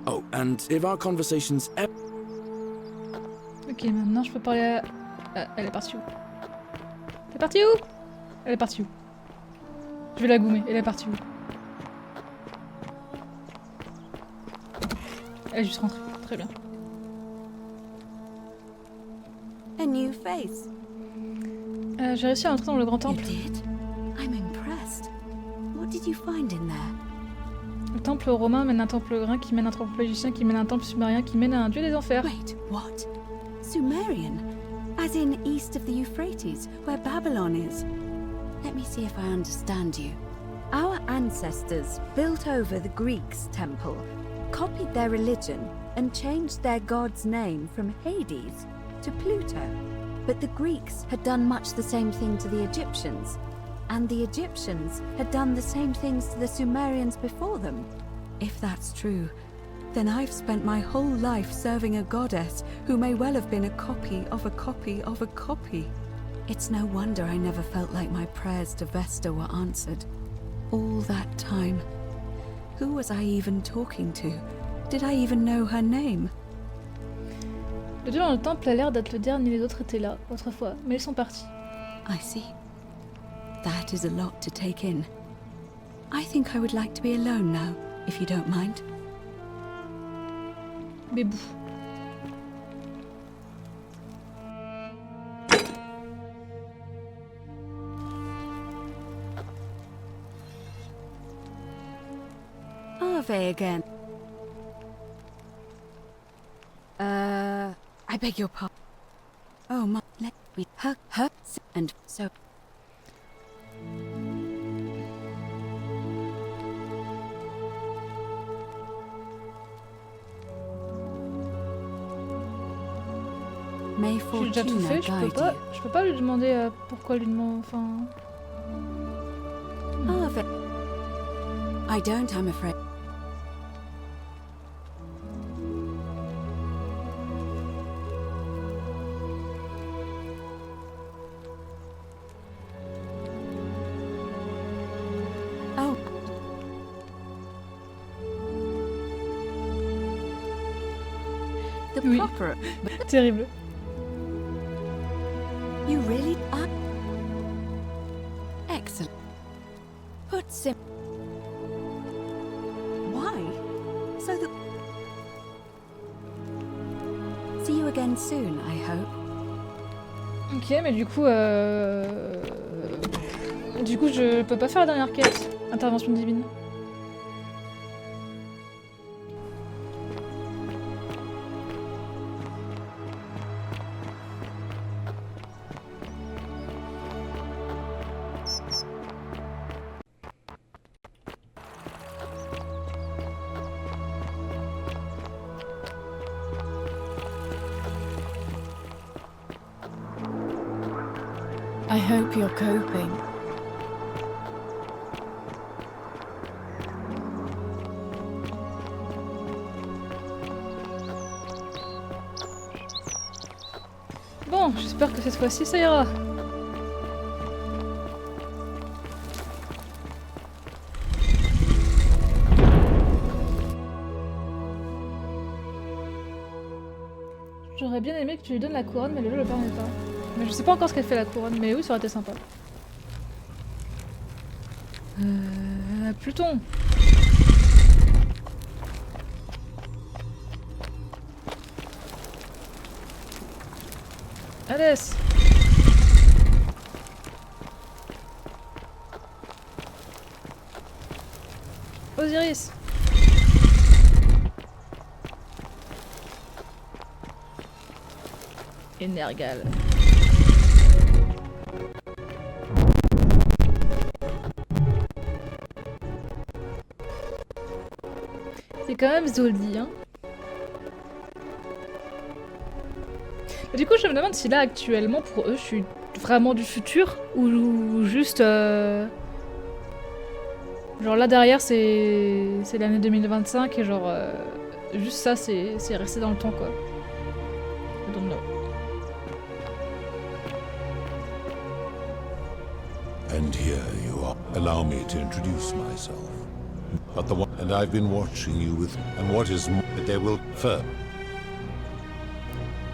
Oh, and if our conversations ever. Ok, maintenant je peux parler à... elle est partie où? Elle est partie où? Elle est partie où? Je vais la goumer, elle est partie où? Elle est juste rentrée, très bien. A new face. J'ai réussi à entrer dans le grand temple. You did? I'm impressed. What did you find in there? Le temple romain mène un temple grec qui mène un temple égyptien qui mène un temple sumérien qui mène à un dieu des enfers. Wait, what? Sumerian? As in east of the Euphrates, where Babylon is? Let me see if I understand you. Our ancestors built over the Greeks' temple, copied their religion, and changed their god's name from Hades to Pluto. But the Greeks had done much the same thing to the Egyptians, and the Egyptians had done the same things to the Sumerians before them. If that's true, then I've spent my whole life serving a goddess who may well have been a copy of a copy of a copy. It's no wonder I never felt like my prayers to Vesta were answered. All that time. Who was I even talking to? Did I even know her name? Le dieu dans le temple a l'air d'être le dernier, les autres étaient là autrefois, mais ils sont partis. I see. That is a lot to take in. I think I would like to be alone now, if you don't mind. Bébou. Ave again. I beg your pardon. Oh my, let me hug her and so. May J'ai déjà tout fait, je peux pas lui demander pourquoi lui demander, enfin... Ave. I don't, I'm afraid. Oh. The Oui. proper. Terrible. You really are. Excellent. Put sim. Why? So that. See you again soon, I hope. Ok, mais du coup, je peux pas faire la dernière quête. Intervention divine. I hope you're coping. Bon, j'espère que cette fois-ci ça ira. J'aurais bien aimé que tu lui donnes la couronne, mais le jeu le permet pas. Mais je sais pas encore ce qu'elle fait la couronne, mais oui, ça aurait été sympa. Pluton. Alès. Osiris. Et Nergal. C'est quand même Zoldy, hein. Mais du coup, je me demande si là, actuellement, pour eux, je suis vraiment du futur ou juste... Genre là, derrière, c'est l'année 2025 et genre... juste ça, c'est resté dans le temps, quoi. I don't know. And here you are. Allow me to introduce myself. But the one, and I've been watching you with, and what is more, they will firm.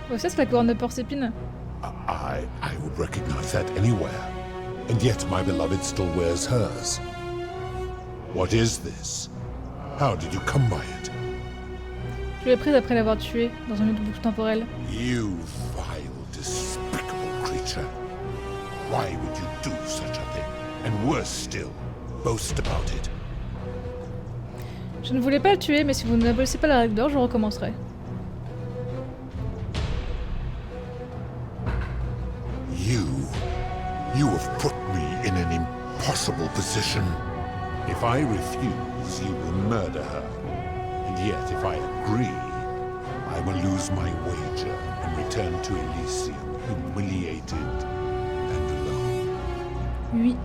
Ouais, ça c'est la couronne de porc-épine. I would recognize that anywhere, and yet my beloved still wears hers. What is this? How did you come by it? Je l'ai prise après l'avoir tuée dans une autre boucle temporelle. You vile, despicable creature. Why would you do such a thing? And worse still, boast about it. Je ne voulais pas le tuer, mais si vous n'abolissez pas la règle d'or, je recommencerai. You have put me in an impossible position. If I refuse, you will murder her. And yet, if I agree, I will lose my wager and return to Elysium, humiliated and alone. Oui.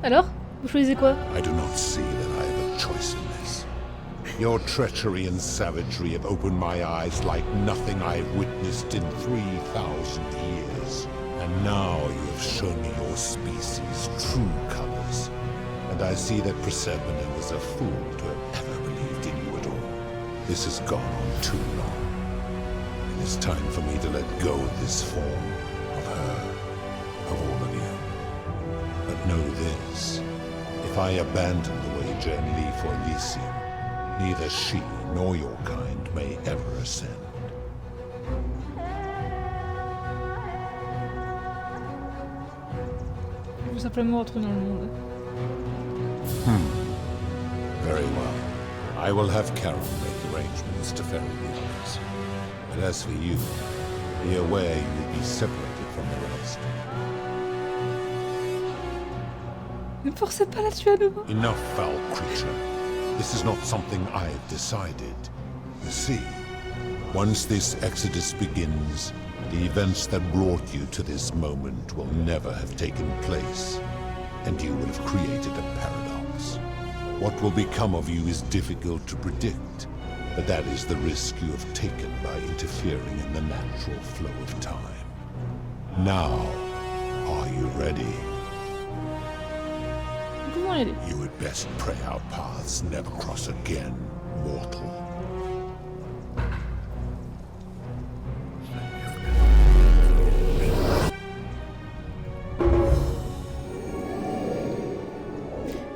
Alors, vous choisissez quoi? I do not see that I have a choice in this. Your treachery and savagery have opened my eyes like nothing I have witnessed in 3,000 years. And now you have shown me your species' true colors. And I see that Persephone was a fool to have ever believed in you at all. This has gone on too long. It is time for me to let go of this form, of her, of all of you. But know this, if I abandon the wager and leave for Elysium, neither she nor your kind may ever ascend. Je veux simplement retourner dans le monde. Very well. I will have Carol make arrangements to ferry the others. But as for you, be aware you will be separated from the rest. Ne forcez pas la tuer à nouveau. Enough, foul creature. This is not something I have decided. You see, once this exodus begins, the events that brought you to this moment will never have taken place, and you will have created a paradox. What will become of you is difficult to predict, but that is the risk you have taken by interfering in the natural flow of time. Now, are you ready? You had best pray our paths never cross again, mortal.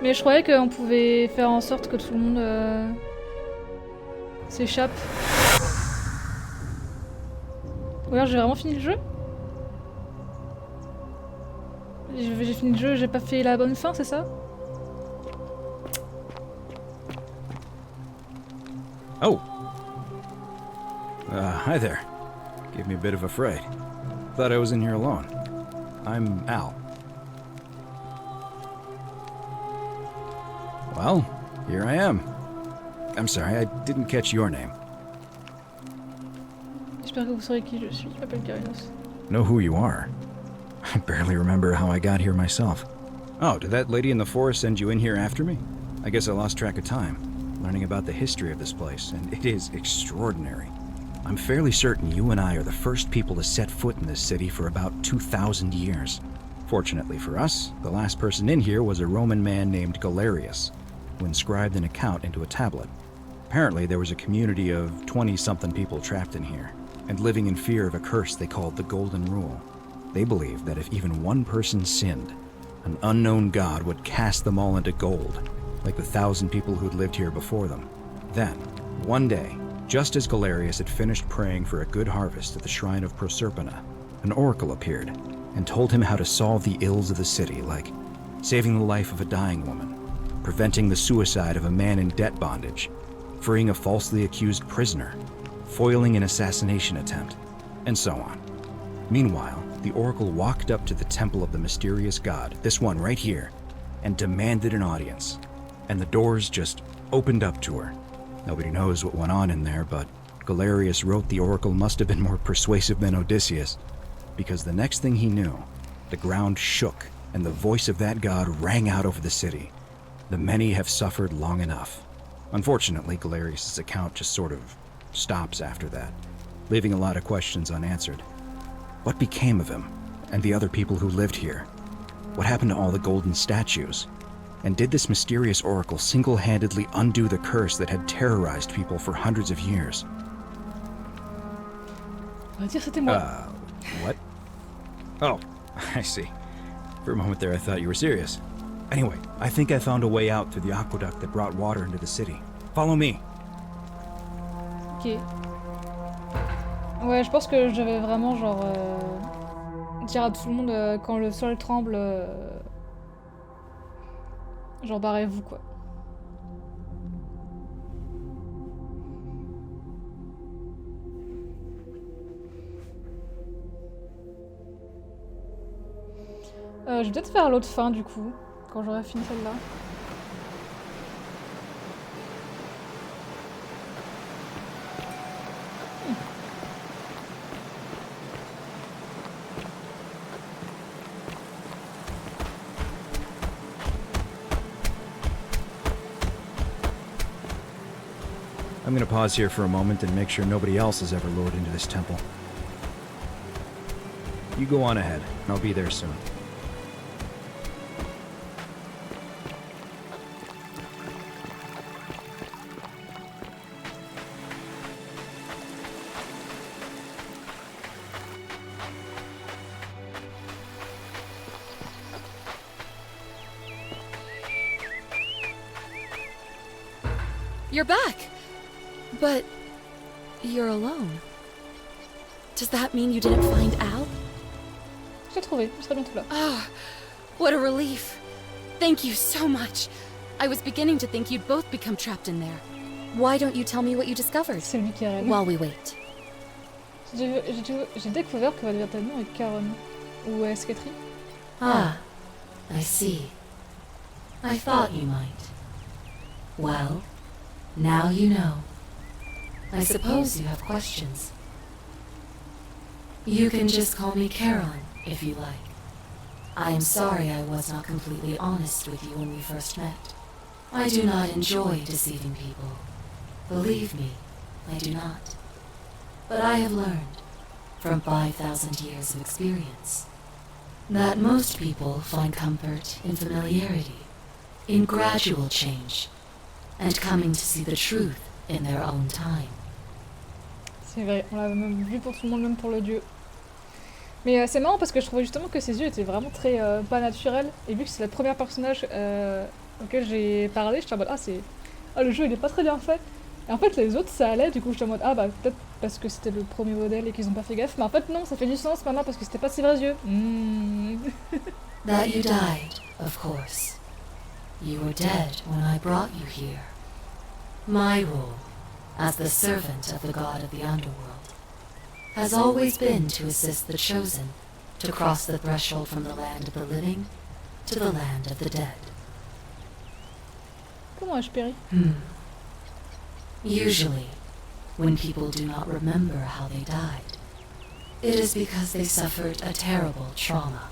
Mais je croyais qu'on pouvait faire en sorte que tout le monde s'échappe. Ou alors j'ai vraiment fini le jeu? J'ai fini le jeu, j'ai pas fait la bonne fin, c'est ça? Oh! Hi there. Gave me a bit of a fright. Thought I was in here alone. I'm Al. Well, here I am. I'm sorry, I didn't catch your name. J'espère que vous saurez qui je suis. Je m'appelle Karinos. Know who you are? I barely remember how I got here myself. Oh, did that lady in the forest send you in here after me? I guess I lost track of time, learning about the history of this place, and it is extraordinary. I'm fairly certain you and I are the first people to set foot in this city for about 2,000 years. Fortunately for us, the last person in here was a Roman man named Galerius, who inscribed an account into a tablet. Apparently, there was a community of 20-something people trapped in here, and living in fear of a curse they called the Golden Rule. They believed that if even one person sinned, an unknown god would cast them all into gold, like the 1,000 people who'd lived here before them. Then, one day, just as Galerius had finished praying for a good harvest at the shrine of Proserpina, an oracle appeared and told him how to solve the ills of the city, like saving the life of a dying woman, preventing the suicide of a man in debt bondage, freeing a falsely accused prisoner, foiling an assassination attempt, and so on. Meanwhile, the oracle walked up to the temple of the mysterious god, this one right here, and demanded an audience. And the doors just opened up to her. Nobody knows what went on in there, but Galerius wrote the oracle must have been more persuasive than Odysseus, because the next thing he knew, the ground shook and the voice of that god rang out over the city. The many have suffered long enough. Unfortunately, Galerius' account just sort of stops after that, leaving a lot of questions unanswered. What became of him and the other people who lived here? What happened to all the golden statues? And did this mysterious oracle single-handedly undo the curse that had terrorized people for hundreds of years? On va dire c'était moi. What? Oh, I see. For a moment there I thought you were serious. Anyway, I think I found a way out through the aqueduct that brought water into the city. Follow me. Ok. Ouais, je pense que je devais vraiment genre dire à tout le monde quand le sol tremble, genre barrez-vous quoi. Je vais peut-être faire l'autre fin du coup, quand j'aurai fini celle-là. I'm gonna pause here for a moment and make sure nobody else is ever lured into this temple. You go on ahead, and I'll be there soon. You're back! But you're alone. Does that mean you didn't find Al? Je l'ai trouvé, je serai bientôt là. Oh, what a relief. Thank you so much. I was beginning to think you'd both become trapped in there. Why don't you tell me what you discovered? C'est lui qui est reine. While we wait. J'ai découvert que votre nom est Karen. Ou est-ce qu'elle trie? Ah, I see. I thought you might. Well, now you know. I suppose you have questions. You can just call me Caroline, if you like. I am sorry I was not completely honest with you when we first met. I do not enjoy deceiving people. Believe me, I do not. But I have learned, from 5,000 years of experience, that most people find comfort in familiarity, in gradual change, and coming to see the truth in their own time. C'est vrai, on l'a même vu pour tout le monde, même pour le dieu. Mais c'est marrant parce que je trouvais justement que ses yeux étaient vraiment très pas naturels. Et vu que c'est le premier personnage auquel j'ai parlé, j'étais en mode le jeu il est pas très bien fait. Et en fait les autres ça allait, du coup j'étais en mode peut-être parce que c'était le premier modèle et qu'ils ont pas fait gaffe. Mais en fait non, ça fait du sens maintenant parce que c'était pas ses vrais yeux. That you died, of course. You were dead when I brought you here. My role, as the servant of the god of the underworld, has always been to assist the chosen to cross the threshold from the land of the living to the land of the dead. Comment ai-je péri? Usually, when people do not remember how they died, it is because they suffered a terrible trauma.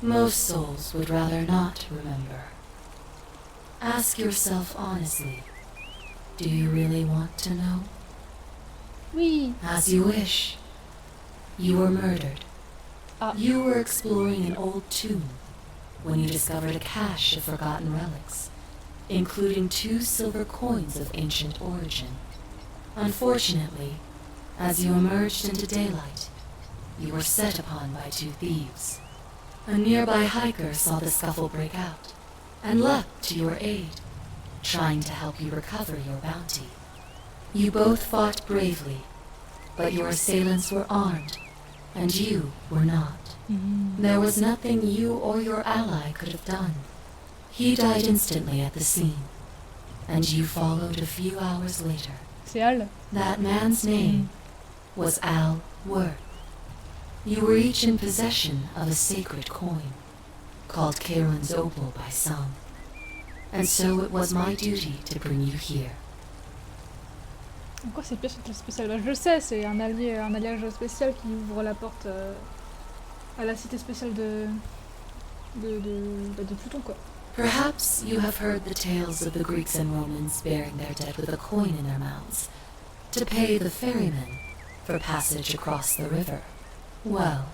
Most souls would rather not remember. Ask yourself honestly, do you really want to know? Oui. As you wish. You were murdered. Ah. You were exploring an old tomb when you discovered a cache of forgotten relics, including 2 silver coins of ancient origin. Unfortunately, as you emerged into daylight, you were set upon by 2 thieves. A nearby hiker saw the scuffle break out and leapt to your aid, trying to help you recover your bounty. You both fought bravely, but your assailants were armed, and you were not. There was nothing you or your ally could have done. He died instantly at the scene, and you followed a few hours later. C'est Al. That man's name was Al Worth. You were each in possession of a sacred coin, called Carolyn's Opal by some, and so it was my duty to bring you here. Pourquoi ces pièces sont spéciales? Bah, je le sais, c'est un alliage spécial qui ouvre la porte à la cité spéciale de Pluton, quoi. Perhaps you have heard the tales of the Greeks and Romans bearing their dead with a coin in their mouths to pay the ferrymen for passage across the river. Well,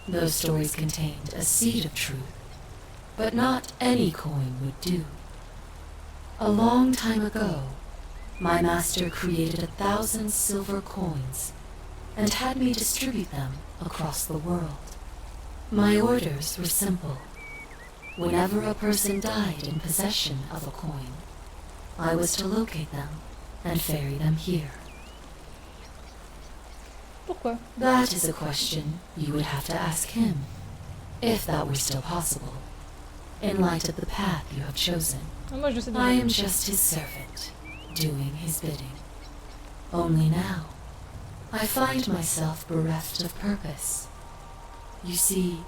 those stories contained a seed of truth, but not any coin would do. A long time ago, my master created 1,000 silver coins and had me distribute them across the world. My orders were simple. Whenever a person died in possession of a coin, I was to locate them and ferry them here. Pourquoi? That is a question you would have to ask him, if that were still possible, in light of the path you have chosen. Moi, je sais I am just his servant, doing his bidding. Only now, I find myself bereft of purpose. You see,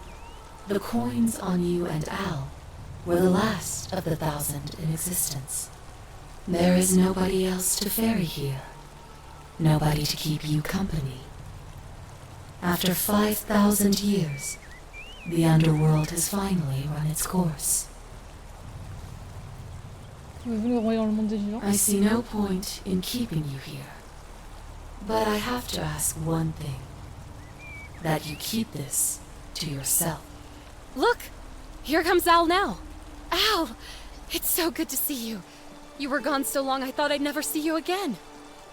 the coins on you and Al were the last of the 1,000 in existence. There is nobody else to ferry here, nobody to keep you company. After 5,000 years, the underworld has finally run its course. I see no point in keeping you here, but I have to ask one thing. That you keep this to yourself. Look! Here comes Al now. Al! It's so good to see you. You were gone so long I thought I'd never see you again.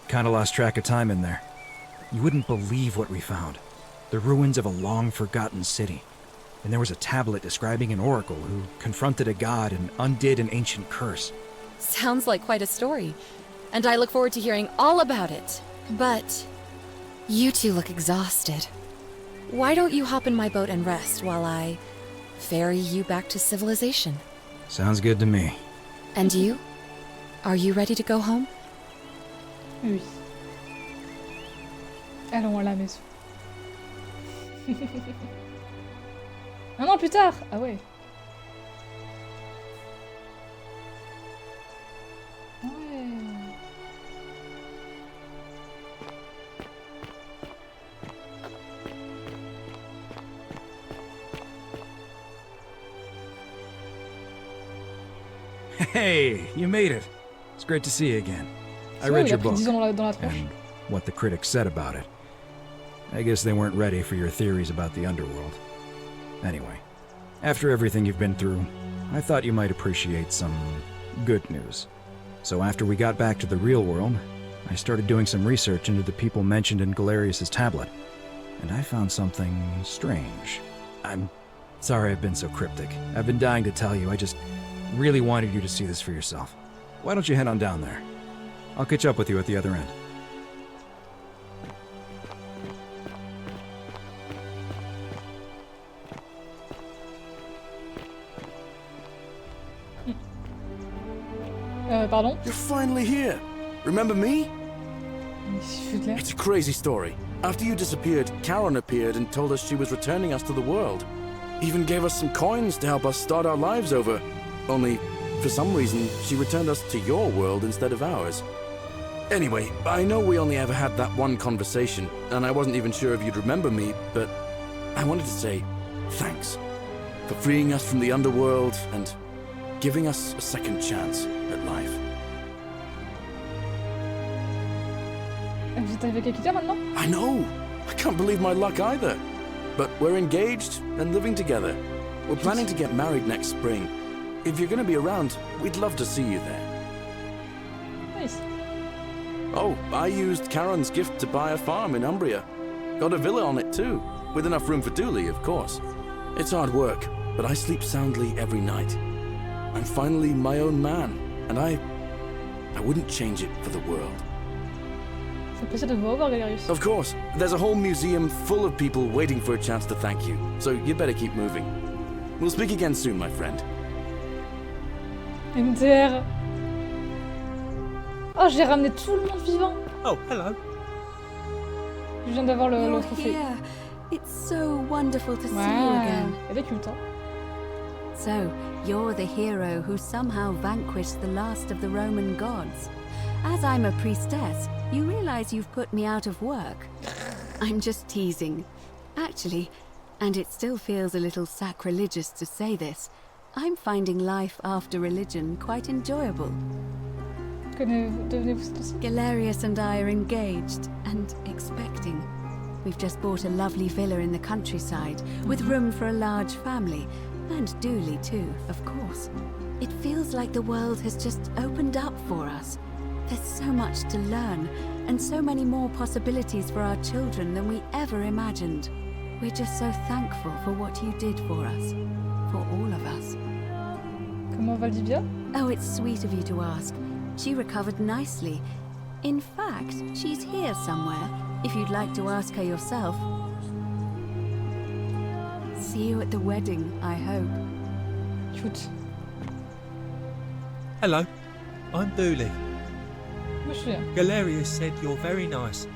Kinda lost track of time in there. You wouldn't believe what we found. The ruins of a long-forgotten city. And there was a tablet describing an oracle who confronted a god and undid an ancient curse. Sounds like quite a story. And I look forward to hearing all about it. But you two look exhausted. Why don't you hop in my boat and rest while I ferry you back to civilization? Sounds good to me. And you? Are you ready to go home? Oui. Allons à la maison. Un an plus tard! Ah ouais. Ouais. Hey, you made it. It's great to see you again. I So, read il your a pris book 10 ans dans la tronche. and what the critics said about it. I guess they weren't ready for your theories about the underworld. Anyway, after everything you've been through, I thought you might appreciate some good news. So after we got back to the real world, I started doing some research into the people mentioned in Galerius's tablet, and I found something strange. I'm sorry I've been so cryptic. I've been dying to tell you. I just really wanted you to see this for yourself. Why don't you head on down there? I'll catch up with you at the other end. Pardon? You're finally here. Remember me? It's a crazy story. After you disappeared, Karen appeared and told us she was returning us to the world. Even gave us some coins to help us start our lives over. Only, for some reason, she returned us to your world instead of ours. Anyway, I know we only ever had that one conversation, and I wasn't even sure if you'd remember me, but I wanted to say thanks. for freeing us from the underworld and giving us a second chance at life. Vous êtes avec quelqu'un maintenant? I know! I can't believe my luck either. But we're engaged and living together. We're planning to get married next spring. If you're going to be around, we'd love to see you there. Nice. Oh, I used Karen's gift to buy a farm in Umbria. Got a villa on it too, with enough room for Dooley, of course. It's hard work, but I sleep soundly every night. I'm finally my own man, and I wouldn't change it for the world. C'est un plaisir de vous revoir, Galerius. Of course, there's a whole museum full of people waiting for a chance to thank you, so you better keep moving. We'll speak again soon, my friend. MDR. Oh, j'ai ramené tout le monde vivant. Oh, hello. Je viens d'avoir le You're trophée. here. It's so wonderful to see you Ouais. again. Elle est culte, hein. So, you're the hero who somehow vanquished the last of the Roman gods. As I'm a priestess, you realize you've put me out of work. I'm just teasing. Actually, and it still feels a little sacrilegious to say this, I'm finding life after religion quite enjoyable. Devenez-vous aussi? Galerius and I are engaged and expecting. We've just bought a lovely villa in the countryside with room for a large family, and Dooley too, of course. It feels like the world has just opened up for us. There's so much to learn, and so many more possibilities for our children than we ever imagined. We're just so thankful for what you did for us, for all of us. Comment Valdivia? Oh, it's sweet of you to ask. She recovered nicely. In fact, she's here somewhere, if you'd like to ask her yourself. See you at the wedding, I hope. Cute. Hello, I'm Dooley. Moi, je suis là. Galerius said you're very nice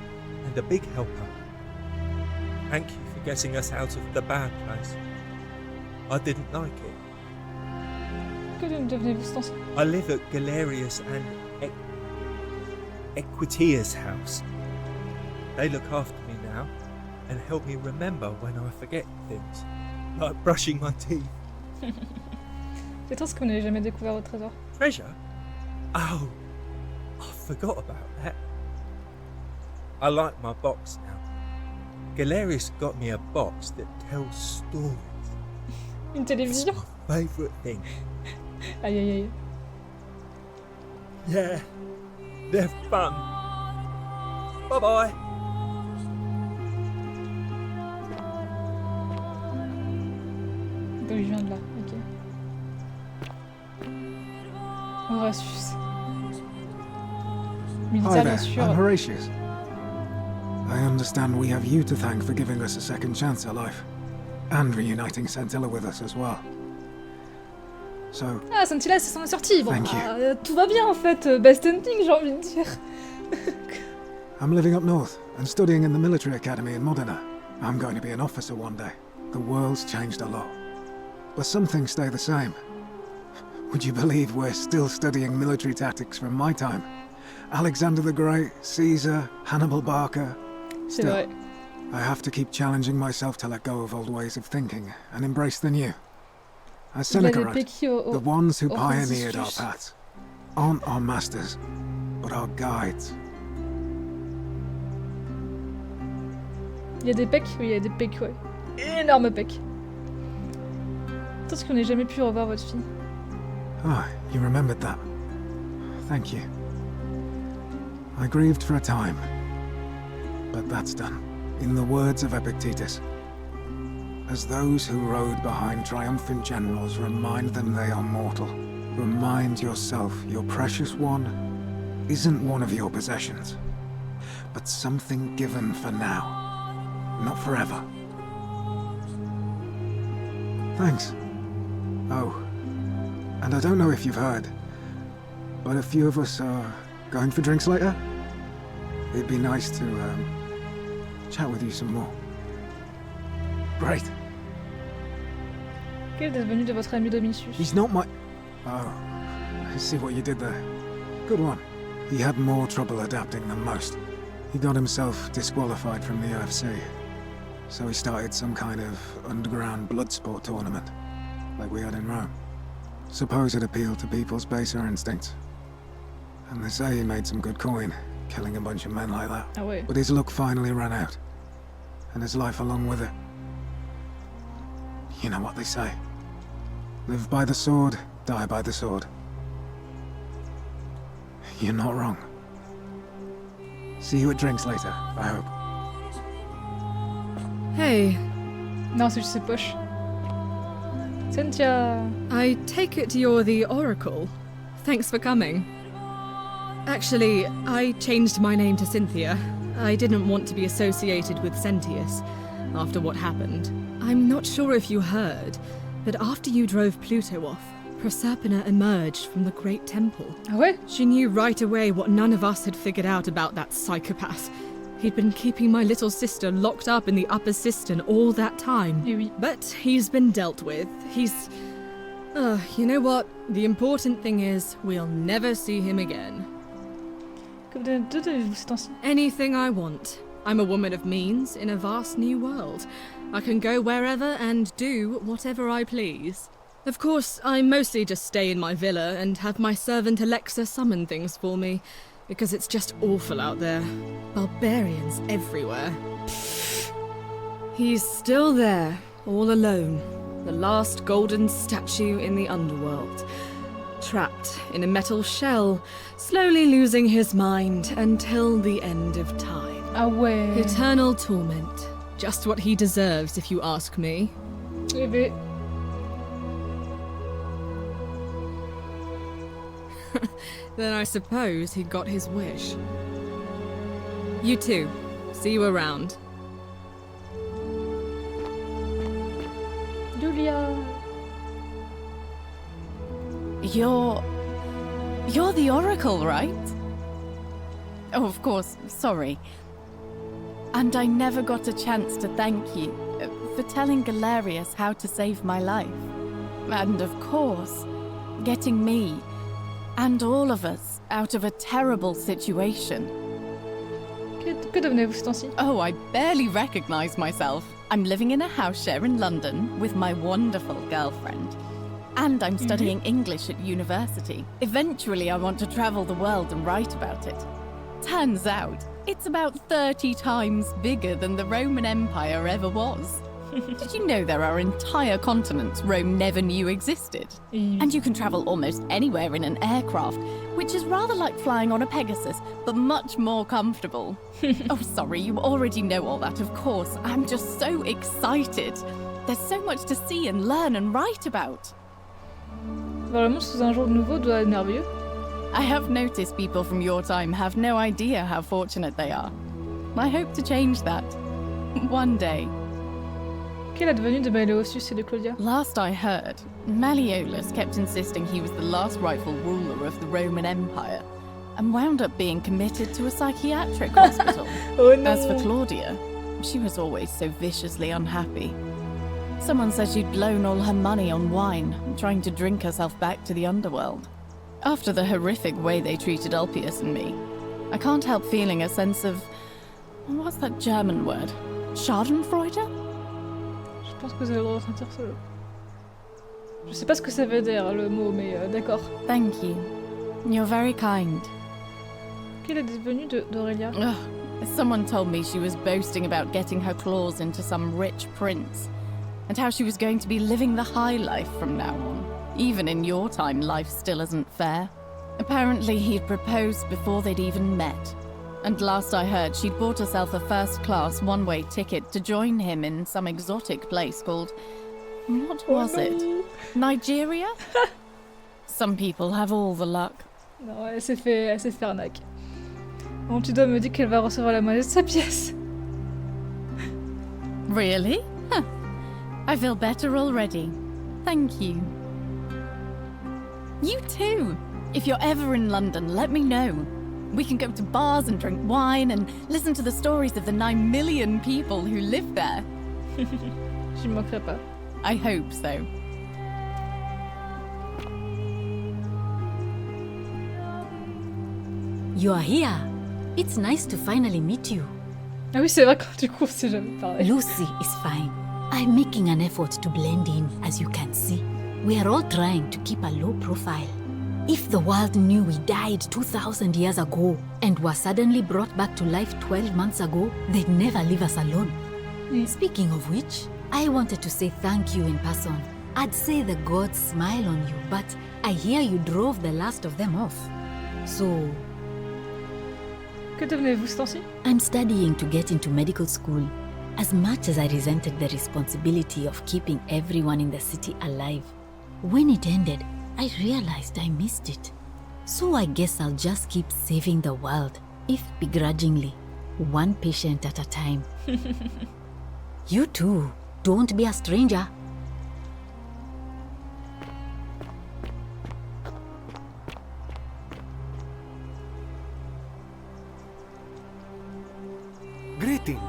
and a big helper. Thank you for getting us out of the bad place. I didn't like it. Que devenez-vous ce temps-ci? I live at Galerius and Equitia's house. They look after me now and help me remember when I forget things, like brushing my teeth. C'est triste que vous n'ayez jamais découvert votre trésor. Treasure? Oh, I forgot about that. I like my box now. Galerius got me a box that tells stories. Une télévision? It's my favourite thing. Aïe aïe aïe. Yeah, they're fun. Bye bye. Donc je viens de là, ok. Horatius. Hi Militaire, bien there, sûr. I'm Horatius. I understand we have you to thank for giving us a second chance at life, and reuniting Scintilla with us as well. So, Ah, Scintilla, c'est son sortie. Bon, Thank you. tout va bien en fait. Best ending, j'ai envie de dire. I'm living up north and studying in the military academy in Modena. I'm going to be an officer one day. The world's changed a lot, but some things stay the same. Would you believe we're still studying military tactics from my time? Alexander the Great, Caesar, Hannibal Barca. C'est Still, vrai. I have to keep challenging myself to let go of old ways of thinking and embrace the new. As Il a Seneca des wrote, péquis au the ones who au pioneered our resistus. paths aren't our masters, but our guides. Il y a des pecs, oui, il y a des pecs, ouais. Énorme pecs. Peut-être qu'on n'ait jamais pu revoir votre fille. Ah, you remembered that. Thank you. I grieved for a time, but that's done. In the words of Epictetus, as those who rode behind triumphant generals remind them they are mortal, remind yourself your precious one isn't one of your possessions, but something given for now, not forever. Thanks. Oh, and I don't know if you've heard, but a few of us are going for drinks later. It'd be nice to chat with you some more. Great. Qu'est-ce devenu de votre ami Domitius? He's not my... Oh, I see what you did there. Good one. He had more trouble adapting than most. He got himself disqualified from the UFC, so he started some kind of underground blood sport tournament. like we had in Rome. Suppose it appealed to people's baser instincts. And they say he made some good coin, killing a bunch of men like that. Ah ouais. But his luck finally ran out. And his life along with it. You know what they say. Live by the sword, die by the sword. You're not wrong. See you at drinks later, I hope. Hey. Non, c'est juste ses poches. Cynthia. I take it you're the Oracle. Thanks for coming. Actually, I changed my name to Cynthia. I didn't want to be associated with Sentius after what happened. I'm not sure if you heard, but after you drove Pluto off, Proserpina emerged from the Great Temple. Ah ouais? She knew right away what none of us had figured out about that psychopath. He'd been keeping my little sister locked up in the upper cistern all that time. Eh oui. But he's been dealt with. He's... you know what? The important thing is, we'll never see him again. Que donnez-vous ce temps-ci? Anything I want. I'm a woman of means in a vast new world. I can go wherever and do whatever I please. Of course, I mostly just stay in my villa and have my servant Alexa summon things for me, because it's just awful out there. Barbarians everywhere. He's still there, all alone. The last golden statue in the underworld. Trapped in a metal shell, slowly losing his mind until the end of time. Ah ouais. Eternal torment. Just what he deserves, if you ask me. Eh ben. Then I suppose he got his wish. You too. See you around. Julia. You're the Oracle, right? Oh, of course, sorry. And I never got a chance to thank you for telling Galerius how to save my life. And of course, getting me and all of us out of a terrible situation. Que devenez-vous ce temps-ci? Oh, I barely recognize myself. I'm living in a house share in London with my wonderful girlfriend. And I'm studying English at university. Eventually, I want to travel the world and write about it. Turns out, it's about 30 times bigger than the Roman Empire ever was. Did you know there are entire continents Rome never knew existed? And you can travel almost anywhere in an aircraft, which is rather like flying on a Pegasus, but much more comfortable. Oh, sorry, you already know all that, of course. I'm just so excited. There's so much to see and learn and write about. Voir le monde sous un jour nouveau doit être merveilleux. I have noticed people from your time have no idea how fortunate they are. I hope to change that. One day. Qu'est advenu de Malleolus et de Claudia? Last I heard, Malleolus kept insisting he was the last rightful ruler of the Roman Empire, and wound up being committed to a psychiatric hospital. Oh no. As for Claudia, she was always so viciously unhappy. Someone said she'd blown all her money on wine, trying to drink herself back to the underworld. After the horrific way they treated Ulpius and me, I can't help feeling a sense of... what's that German word? Schadenfreude? Je pense que vous allez le ressentir seul. Je sais pas ce que ça veut dire le mot, mais d'accord. Thank you. You're very kind. Qu'est advenu d'Aurélia? Someone told me she was boasting about getting her claws into some rich prince, and how she was going to be living the high life from now on. Even in your time, life still isn't fair. Apparently, he'd proposed before they'd even met. And last I heard, she'd bought herself a first-class one-way ticket to join him in some exotic place called... what was it? Nigeria? Some people have all the luck. Non, elle s'est fait arnaque. Bon, tu dois me dire qu'elle va recevoir la moitié de sa pièce. Really? Huh. I feel better already. Thank you. You too! If you're ever in London, let me know. We can go to bars and drink wine and listen to the stories of the 9 million people who live there. Je ne manquerai pas. I hope so. You are here. It's nice to finally meet you. Ah oui, c'est vrai que du coup, c'est jamais pareil. Lucy is fine. I'm making an effort to blend in, as you can see. We are all trying to keep a low profile. If the world knew we died 2,000 years ago and were suddenly brought back to life 12 months ago, they'd never leave us alone. Speaking of which, I wanted to say thank you in person. I'd say the gods smile on you, but I hear you drove the last of them off. So... Que devenez-vous ce temps-ci? I'm studying to get into medical school. As much as I resented the responsibility of keeping everyone in the city alive, when it ended, I realized I missed it. So I guess I'll just keep saving the world, if begrudgingly, one patient at a time. You too, don't be a stranger. Greetings.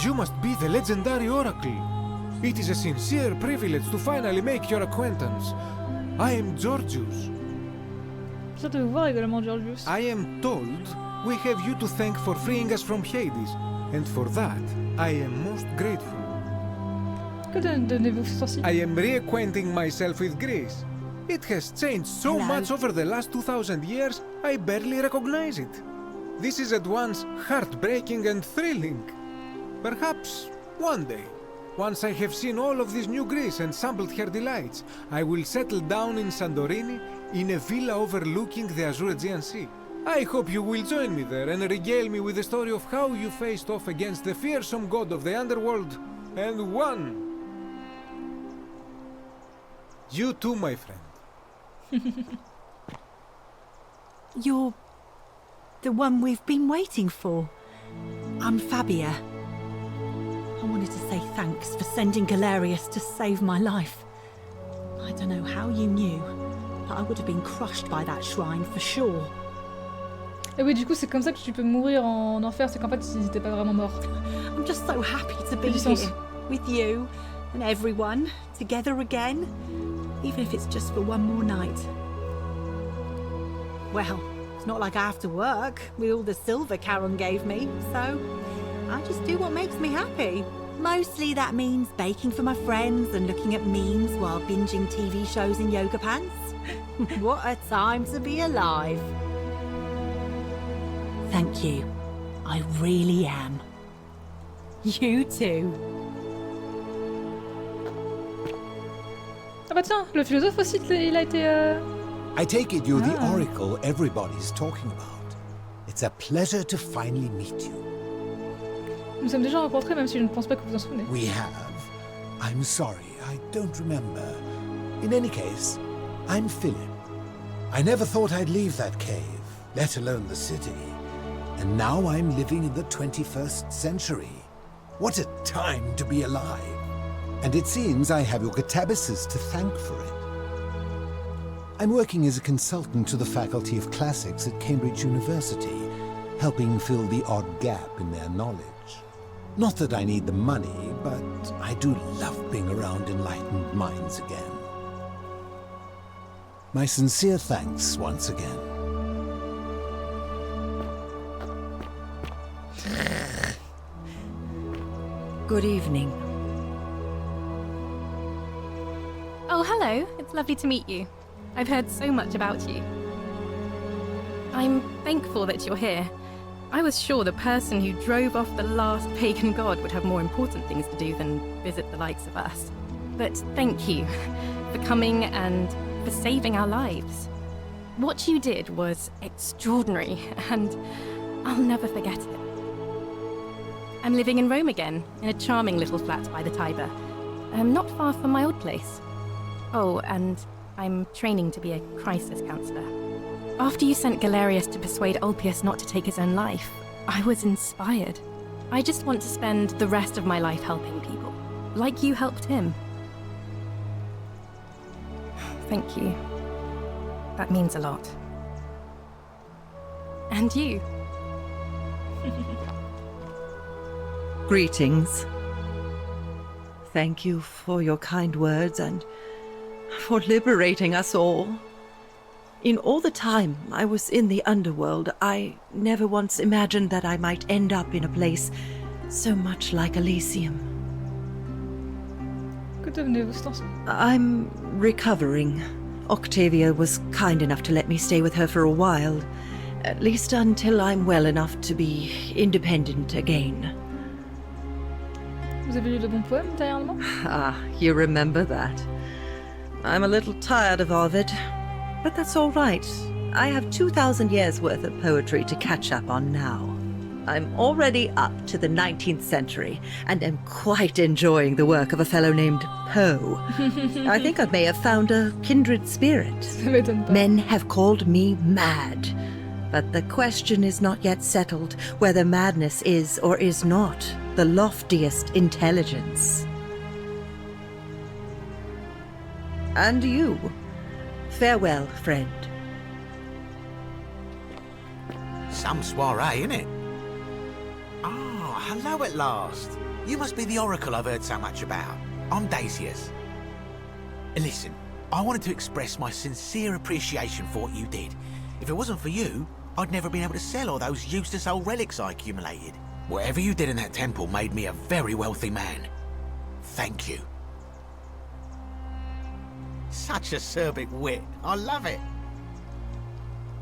You must be the legendary Oracle. It is a sincere privilege to finally make your acquaintance. I am Georgius. Plaisir de vous voir également, Georgius. I am told we have you to thank for freeing us from Hades, and for that, I am most grateful. Que devenez-vous ce temps-ci? I am reacquainting myself with Greece. It has changed so much over the last 2,000 years, I barely recognize it. This is at once heartbreaking and thrilling. Perhaps one day, once I have seen all of this new Greece and sampled her delights, I will settle down in Santorini in a villa overlooking the Azure Aegean Sea. I hope you will join me there and regale me with the story of how you faced off against the fearsome god of the underworld and won. You too, my friend. You're the one we've been waiting for. I'm Fabia. I wanted to say thanks for sending Galerius to save my life. I don't know how you knew, but I would have been crushed by that shrine for sure. Et oui, du coup, c'est comme ça que tu peux mourir en enfer, c'est qu'en fait, ils n'étaient pas vraiment morts. I'm just so happy to be here with you and everyone together again, even if it's just for one more night. Well, it's not like I have to work with all the silver Charon gave me, so I just do what makes me happy. Mostly that means baking for my friends and looking at memes while binging TV shows in yoga pants. What a time to be alive. Thank you. I really am. You too. Ah bah tiens, le philosophe aussi, il a été... I take it you're the oracle everybody's talking about. It's a pleasure to finally meet you. Nous sommes déjà rencontrés, même si je ne pense pas que vous en souvenez. We have. I'm sorry, I don't remember. In any case, I'm Philip. I never thought I'd leave that cave, let alone the city. And now I'm living in the 21st century. What a time to be alive. And it seems I have your catabasis to thank for it. I'm working as a consultant to the Faculty of Classics at Cambridge University, helping fill the odd gap in their knowledge. Not that I need the money, but I do love being around enlightened minds again. My sincere thanks once again. Good evening. Oh, hello. It's lovely to meet you. I've heard so much about you. I'm thankful that you're here. I was sure the person who drove off the last pagan god would have more important things to do than visit the likes of us. But thank you for coming and for saving our lives. What you did was extraordinary, and I'll never forget it. I'm living in Rome again, in a charming little flat by the Tiber, not far from my old place. Oh, and I'm training to be a crisis counsellor. After you sent Galerius to persuade Ulpius not to take his own life, I was inspired. I just want to spend the rest of my life helping people, like you helped him. Thank you. That means a lot. And you. Greetings. Thank you for your kind words and for liberating us all. In all the time I was in the underworld, I never once imagined that I might end up in a place so much like Elysium. Que devenez-vous cet ensemble? I'm recovering. Octavia was kind enough to let me stay with her for a while. At least until I'm well enough to be independent again. Vous avez lu de bons poèmes dernièrement? Ah, you remember that. I'm a little tired of Ovid, but that's all right. I have 2,000 years worth of poetry to catch up on now. I'm already up to the 19th century, and am quite enjoying the work of a fellow named Poe. I think I may have found a kindred spirit. Men have called me mad, but the question is not yet settled whether madness is or is not the loftiest intelligence. And you, farewell, friend. Some soiree, innit? Ah, hello at last. You must be the oracle I've heard so much about. I'm Dacius. Listen, I wanted to express my sincere appreciation for what you did. If it wasn't for you, I'd never been able to sell all those useless old relics I accumulated. Whatever you did in that temple made me a very wealthy man. Thank you. Such acerbic wit. I love it.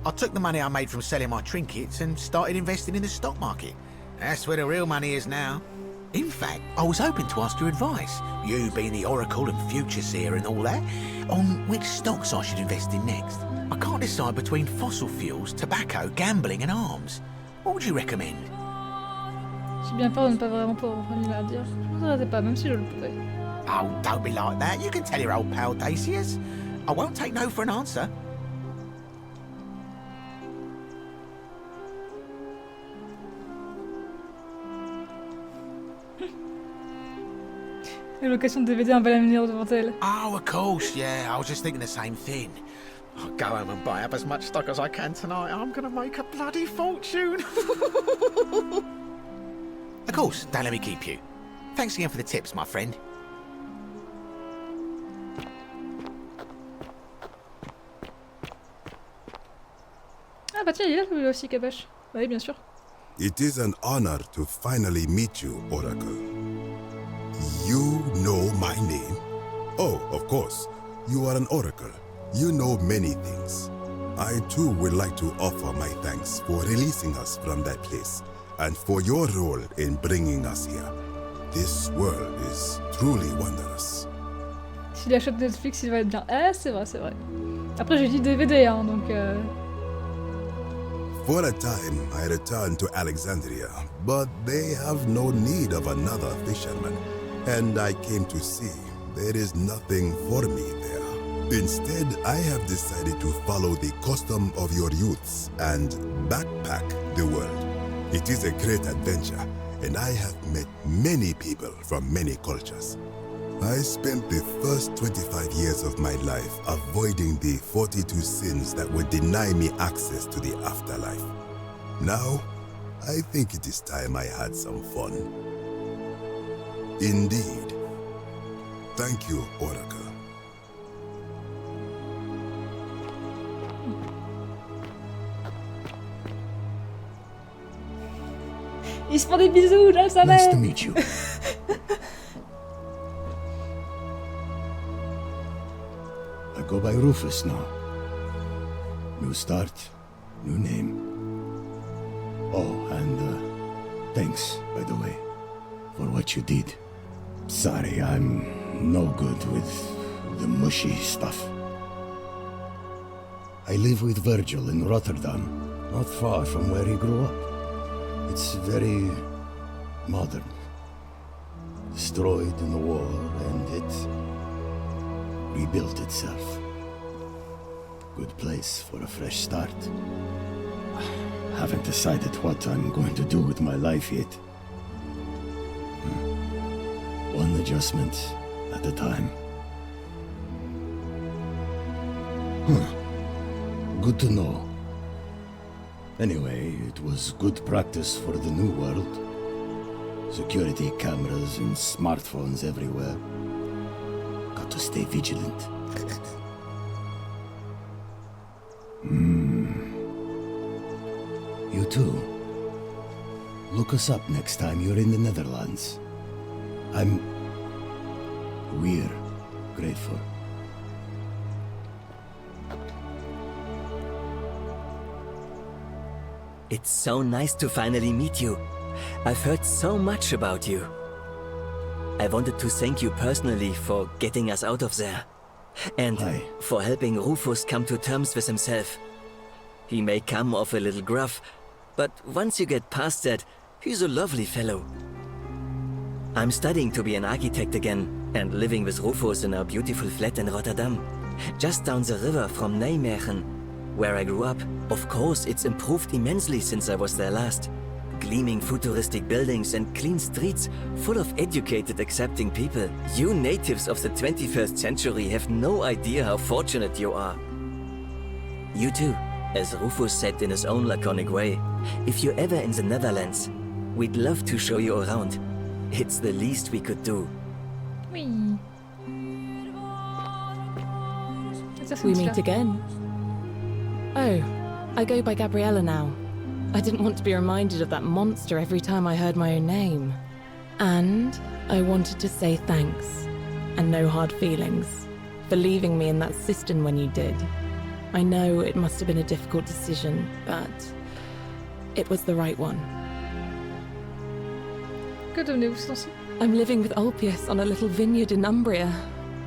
I took the money I made from selling my trinkets and started investing in the stock market. That's where the real money is now. In fact, I was hoping to ask your advice, you being the oracle and future seer and all that, on which stocks I should invest in next. I can't decide between fossil fuels, tobacco, gambling and arms. What would you recommend? J'ai bien peur de ne pas vraiment pouvoir reprendre à dire. Je ne voudrais pas, même si je le pouvais. Oh, don't be like that. You can tell your old pal Dacius. I won't take no for an answer. La location de DVD, un bel avenir devant elle. Oh, of course, yeah. I was just thinking the same thing. I'll go home and buy up as much stock as I can tonight. I'm gonna make a bloody fortune. Of course, don't let me keep you. Thanks again for the tips, my friend. Ah bah tiens, il est là lui aussi, Kabash. Oui, bien sûr. It is an honor to finally meet you, Oracle. You know my name? Oh, of course. You are an oracle. You know many things. I too would like to offer my thanks for releasing us from that place, and for your role in bringing us here. This world is truly wondrous. S'il achète Netflix, il va être bien. Eh, c'est vrai, c'est vrai. Après, j'ai dit DVD, hein, donc... For a time, I returned to Alexandria, but they have no need of another fisherman, and I came to see there is nothing for me there. Instead, I have decided to follow the custom of your youths and backpack the world. It is a great adventure, and I have met many people from many cultures. I spent the first 25 years of my life avoiding the 42 sins that would deny me access to the afterlife. Now, I think it is time I had some fun. Indeed. Thank you, Oracle. Ils se font des bisous, là, ça va. Nice to meet you. I go by Rufus now. New start, new name. Oh, and thanks, by the way, for what you did. Sorry, I'm no good with the mushy stuff. I live with Virgil in Rotterdam, not far from where he grew up. It's very modern. Destroyed in the war, and it rebuilt itself. Good place for a fresh start. Haven't decided what I'm going to do with my life yet. One adjustment at a time. Good to know. Anyway, it was good practice for the new world. Security cameras and smartphones everywhere. Got to stay vigilant. You too. Look us up next time you're in the Netherlands. we're grateful. It's so nice to finally meet you. I've heard so much about you. I wanted to thank you personally for getting us out of there. And for helping Rufus come to terms with himself. He may come off a little gruff, but once you get past that, he's a lovely fellow. I'm studying to be an architect again, and living with Rufus in our beautiful flat in Rotterdam, just down the river from Nijmegen, where I grew up. Of course, it's improved immensely since I was there last. Gleaming futuristic buildings and clean streets full of educated, accepting people. You natives of the 21st century have no idea how fortunate you are. You too, as Rufus said in his own laconic way, if you're ever in the Netherlands, we'd love to show you around. It's the least we could do. Oui. We meet again. Oh, I go by Gabriella now. I didn't want to be reminded of that monster every time I heard my own name. And I wanted to say thanks, and no hard feelings, for leaving me in that cistern when you did. I know it must have been a difficult decision, but it was the right one. Que devenez-vous ce temps-ci? I'm living with Ulpius on a little vineyard in Umbria.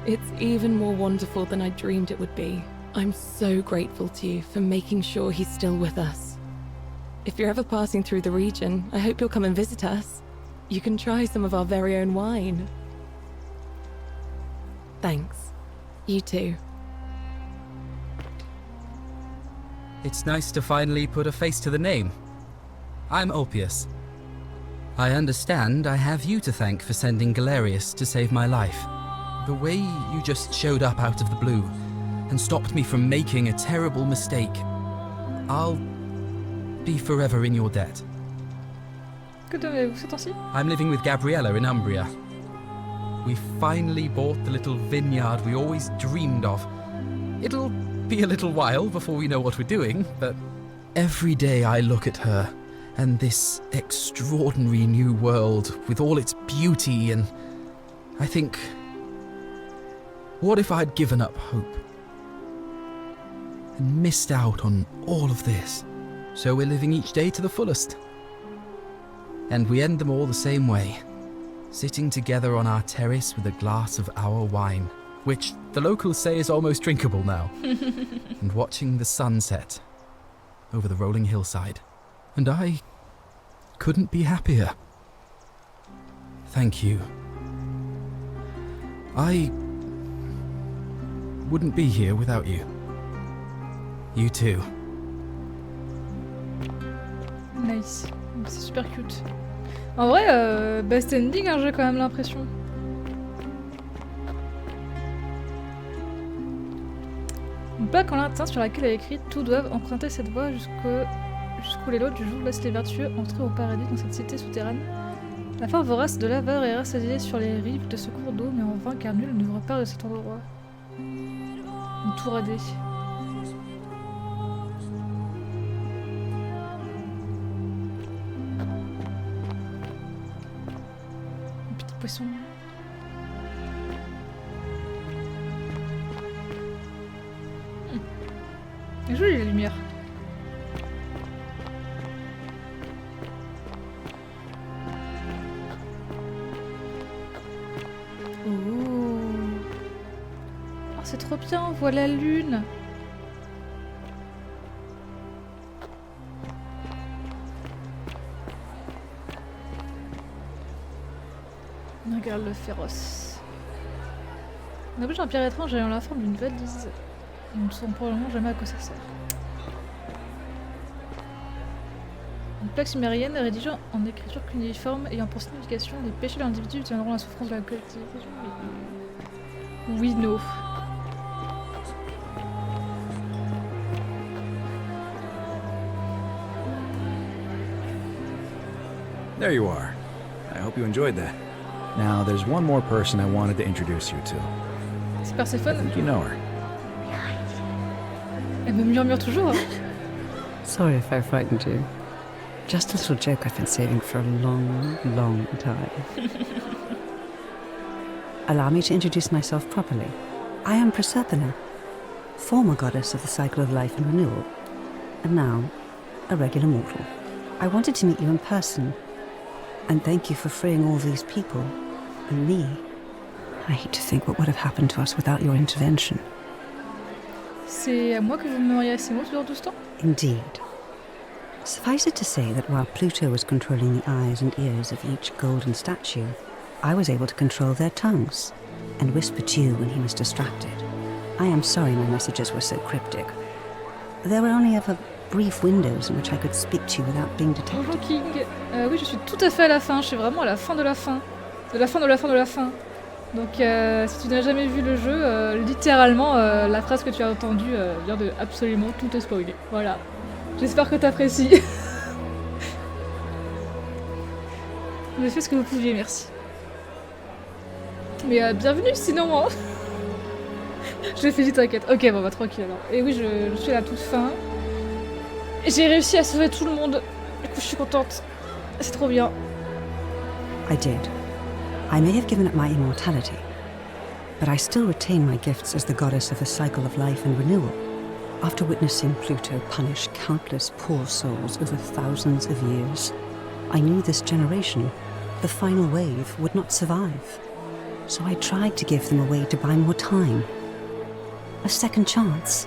It's even more wonderful than I dreamed it would be. I'm so grateful to you for making sure he's still with us. If you're ever passing through the region, I hope you'll come and visit us. You can try some of our very own wine. Thanks. You too. It's nice to finally put a face to the name. I'm Ulpius. I understand I have you to thank for sending Galerius to save my life. The way you just showed up out of the blue and stopped me from making a terrible mistake. I'll be forever in your debt. Que devenez-vous ce temps-ci? I'm living with Gabriella in Umbria. We finally bought the little vineyard we always dreamed of. It'll be a little while before we know what we're doing, but every day I look at her and this extraordinary new world with all its beauty, and I think, what if I'd given up hope and missed out on all of this? So we're living each day to the fullest. And we end them all the same way, sitting together on our terrace with a glass of our wine, which the locals say is almost drinkable now, and watching the sunset over the rolling hillside. And I couldn't be happier. Thank you. I wouldn't be here without you. You too. Nice. C'est super cute. En vrai, best ending, hein, j'ai quand même l'impression. Une plaque en latin sur laquelle elle est écrite « Tous doivent emprunter cette voie jusqu'où les lots du jour laissent les vertueux entrer au paradis dans cette cité souterraine. La faim vorace de l'avare est rassasiée sur les rives de ce cours d'eau, mais en vain car nul ne repart de cet endroit. » Une tour à dés. Poisson. Jolie la lumière. Oh, c'est trop bien, on voit la lune. Regarde le féroce. On a un pierre étrange ayant la forme d'une valise. Nous ne saurons probablement jamais à quoi ça sert. Une plaque sumérienne rédigée en écriture cuniforme ayant pour signification les péchés de l'individu tiendront la souffrance de la collectivité. Oui, no. There you are. I hope you enjoyed that. Now, there's one more person I wanted to introduce you to. C'est Perséphone. I think you know her. Elle me murmure toujours. Sorry if I frightened you. Just a little joke I've been saving for a long, long time. Allow me to introduce myself properly. I am Proserpina, former goddess of the cycle of life and renewal, and now a regular mortal. I wanted to meet you in person, and thank you for freeing all these people, and me. I hate to think what would have happened to us without your intervention. C'est à moi que vous m'auriez assigné durant tout ce temps? Indeed. Suffice it to say that while Pluto was controlling the eyes and ears of each golden statue, I was able to control their tongues, and whisper to you when he was distracted. I am sorry my messages were so cryptic. There were only ever brief windows in which I could speak to you without being detected. Bonjour King. Oui, je suis tout à fait à la fin. Je suis vraiment à la fin de la fin. De la fin de la fin de la fin. Donc si tu n'as jamais vu le jeu, littéralement, la phrase que tu as entendue vient de absolument tout te spoiler. Voilà. J'espère que t'apprécies. Vous avez fait ce que vous pouviez, merci. Mais bienvenue sinon, hein. Je l'ai fait vite, t'inquiète. Ok, bon bah tranquille alors. Et oui, je suis à la toute fin. J'ai réussi à sauver tout le monde. Du coup, je suis contente. C'est trop bien. I did. I may have given up my immortality, but I still retain my gifts as the goddess of the cycle of life and renewal. After witnessing Pluto punish countless poor souls over thousands of years, I knew this generation, the final wave, would not survive. So I tried to give them a way to buy more time. A second chance.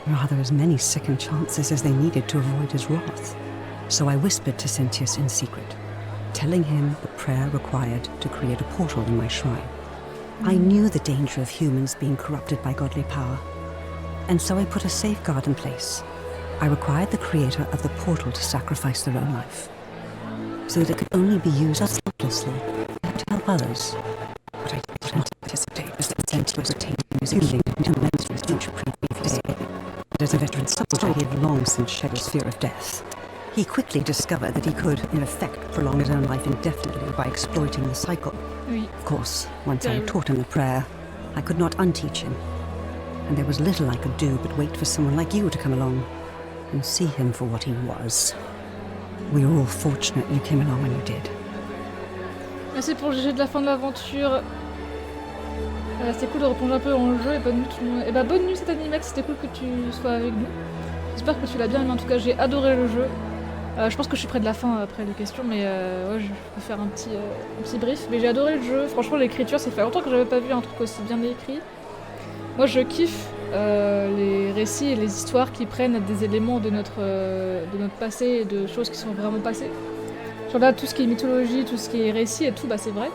Rather, as many second chances as they needed to avoid his wrath. So I whispered to Sentius in secret, telling him the prayer required to create a portal in my shrine. I knew the danger of humans being corrupted by godly power, and so I put a safeguard in place. I required the creator of the portal to sacrifice their own life, so that it could only be used selflessly and to help others. But I did not anticipate that Sentius attained his healing and menstruous future previous. But as a veteran soldier, he had long since shed his fear of death. He quickly discovered that he could, in effect, prolong his own life indefinitely by exploiting the cycle. Oui. Of course, once I had taught him the prayer, I could not unteach him. And there was little I could do but wait for someone like you to come along and see him for what he was. We were all fortunate you came along when you did. Merci pour le GG de la fin de l'aventure. C'était cool de replonger un peu dans le jeu et bonne nuit tout le monde. Et bah bonne nuit cet Animax, c'était cool que tu sois avec nous. J'espère que tu l'as bien aimé, en tout cas j'ai adoré le jeu. Je pense que je suis près de la fin après les questions, mais ouais, je vais faire un petit brief. Mais j'ai adoré le jeu, franchement l'écriture, ça fait longtemps que j'avais pas vu un truc aussi bien écrit. Moi je kiffe les récits et les histoires qui prennent des éléments de notre passé et de choses qui sont vraiment passées. Genre là, tout ce qui est mythologie, tout ce qui est récit et tout, bah c'est vrai.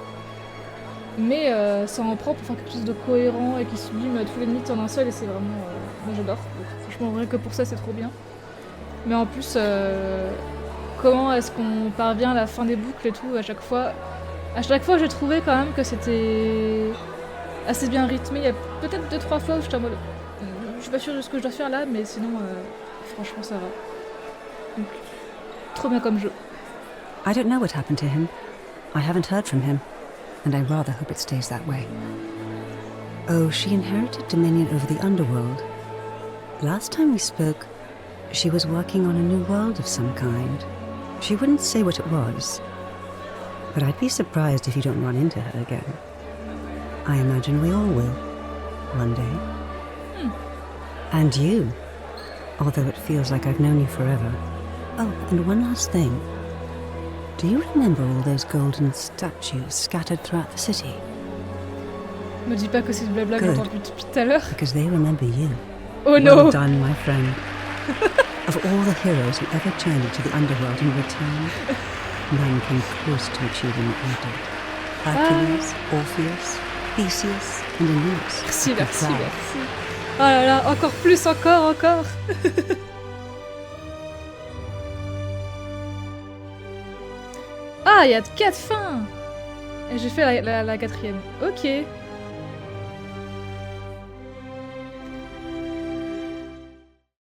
Mais ça en prend pour faire quelque chose de cohérent et qui sublime tous les mythes en un seul, et c'est vraiment... moi j'adore. Franchement, rien que pour ça, c'est trop bien. Mais en plus, comment est-ce qu'on parvient à la fin des boucles et tout, à chaque fois, j'ai trouvé quand même que c'était assez bien rythmé. Il y a peut-être 2-3 fois où j'étais en mode... je suis pas sûre de ce que je dois faire là, mais sinon, franchement, ça va. Donc, trop bien comme jeu. I don't know what happened to him. I haven't heard from him, and I rather hope it stays that way. Oh, she inherited dominion over the underworld. Last time we spoke, she was working on a new world of some kind. She wouldn't say what it was, but I'd be surprised if you don't run into her again. I imagine we all will, one day. And you, although it feels like I've known you forever. Oh, and one last thing. Do you remember all those golden statues scattered throughout the city? Me dis pas que c'est ce blabla que j'ai entendu depuis tout à l'heure. Because they remember you. Oh no! Well done, my friend. Of all the heroes who ever journeyed to the underworld and returned, none came close to achieving what you did. Hercules, Orpheus, Theseus, and Aeneas. Merci. Oh là là, encore plus, encore. Ah, il y a 4 fins! Et j'ai fait la 4e. Ok.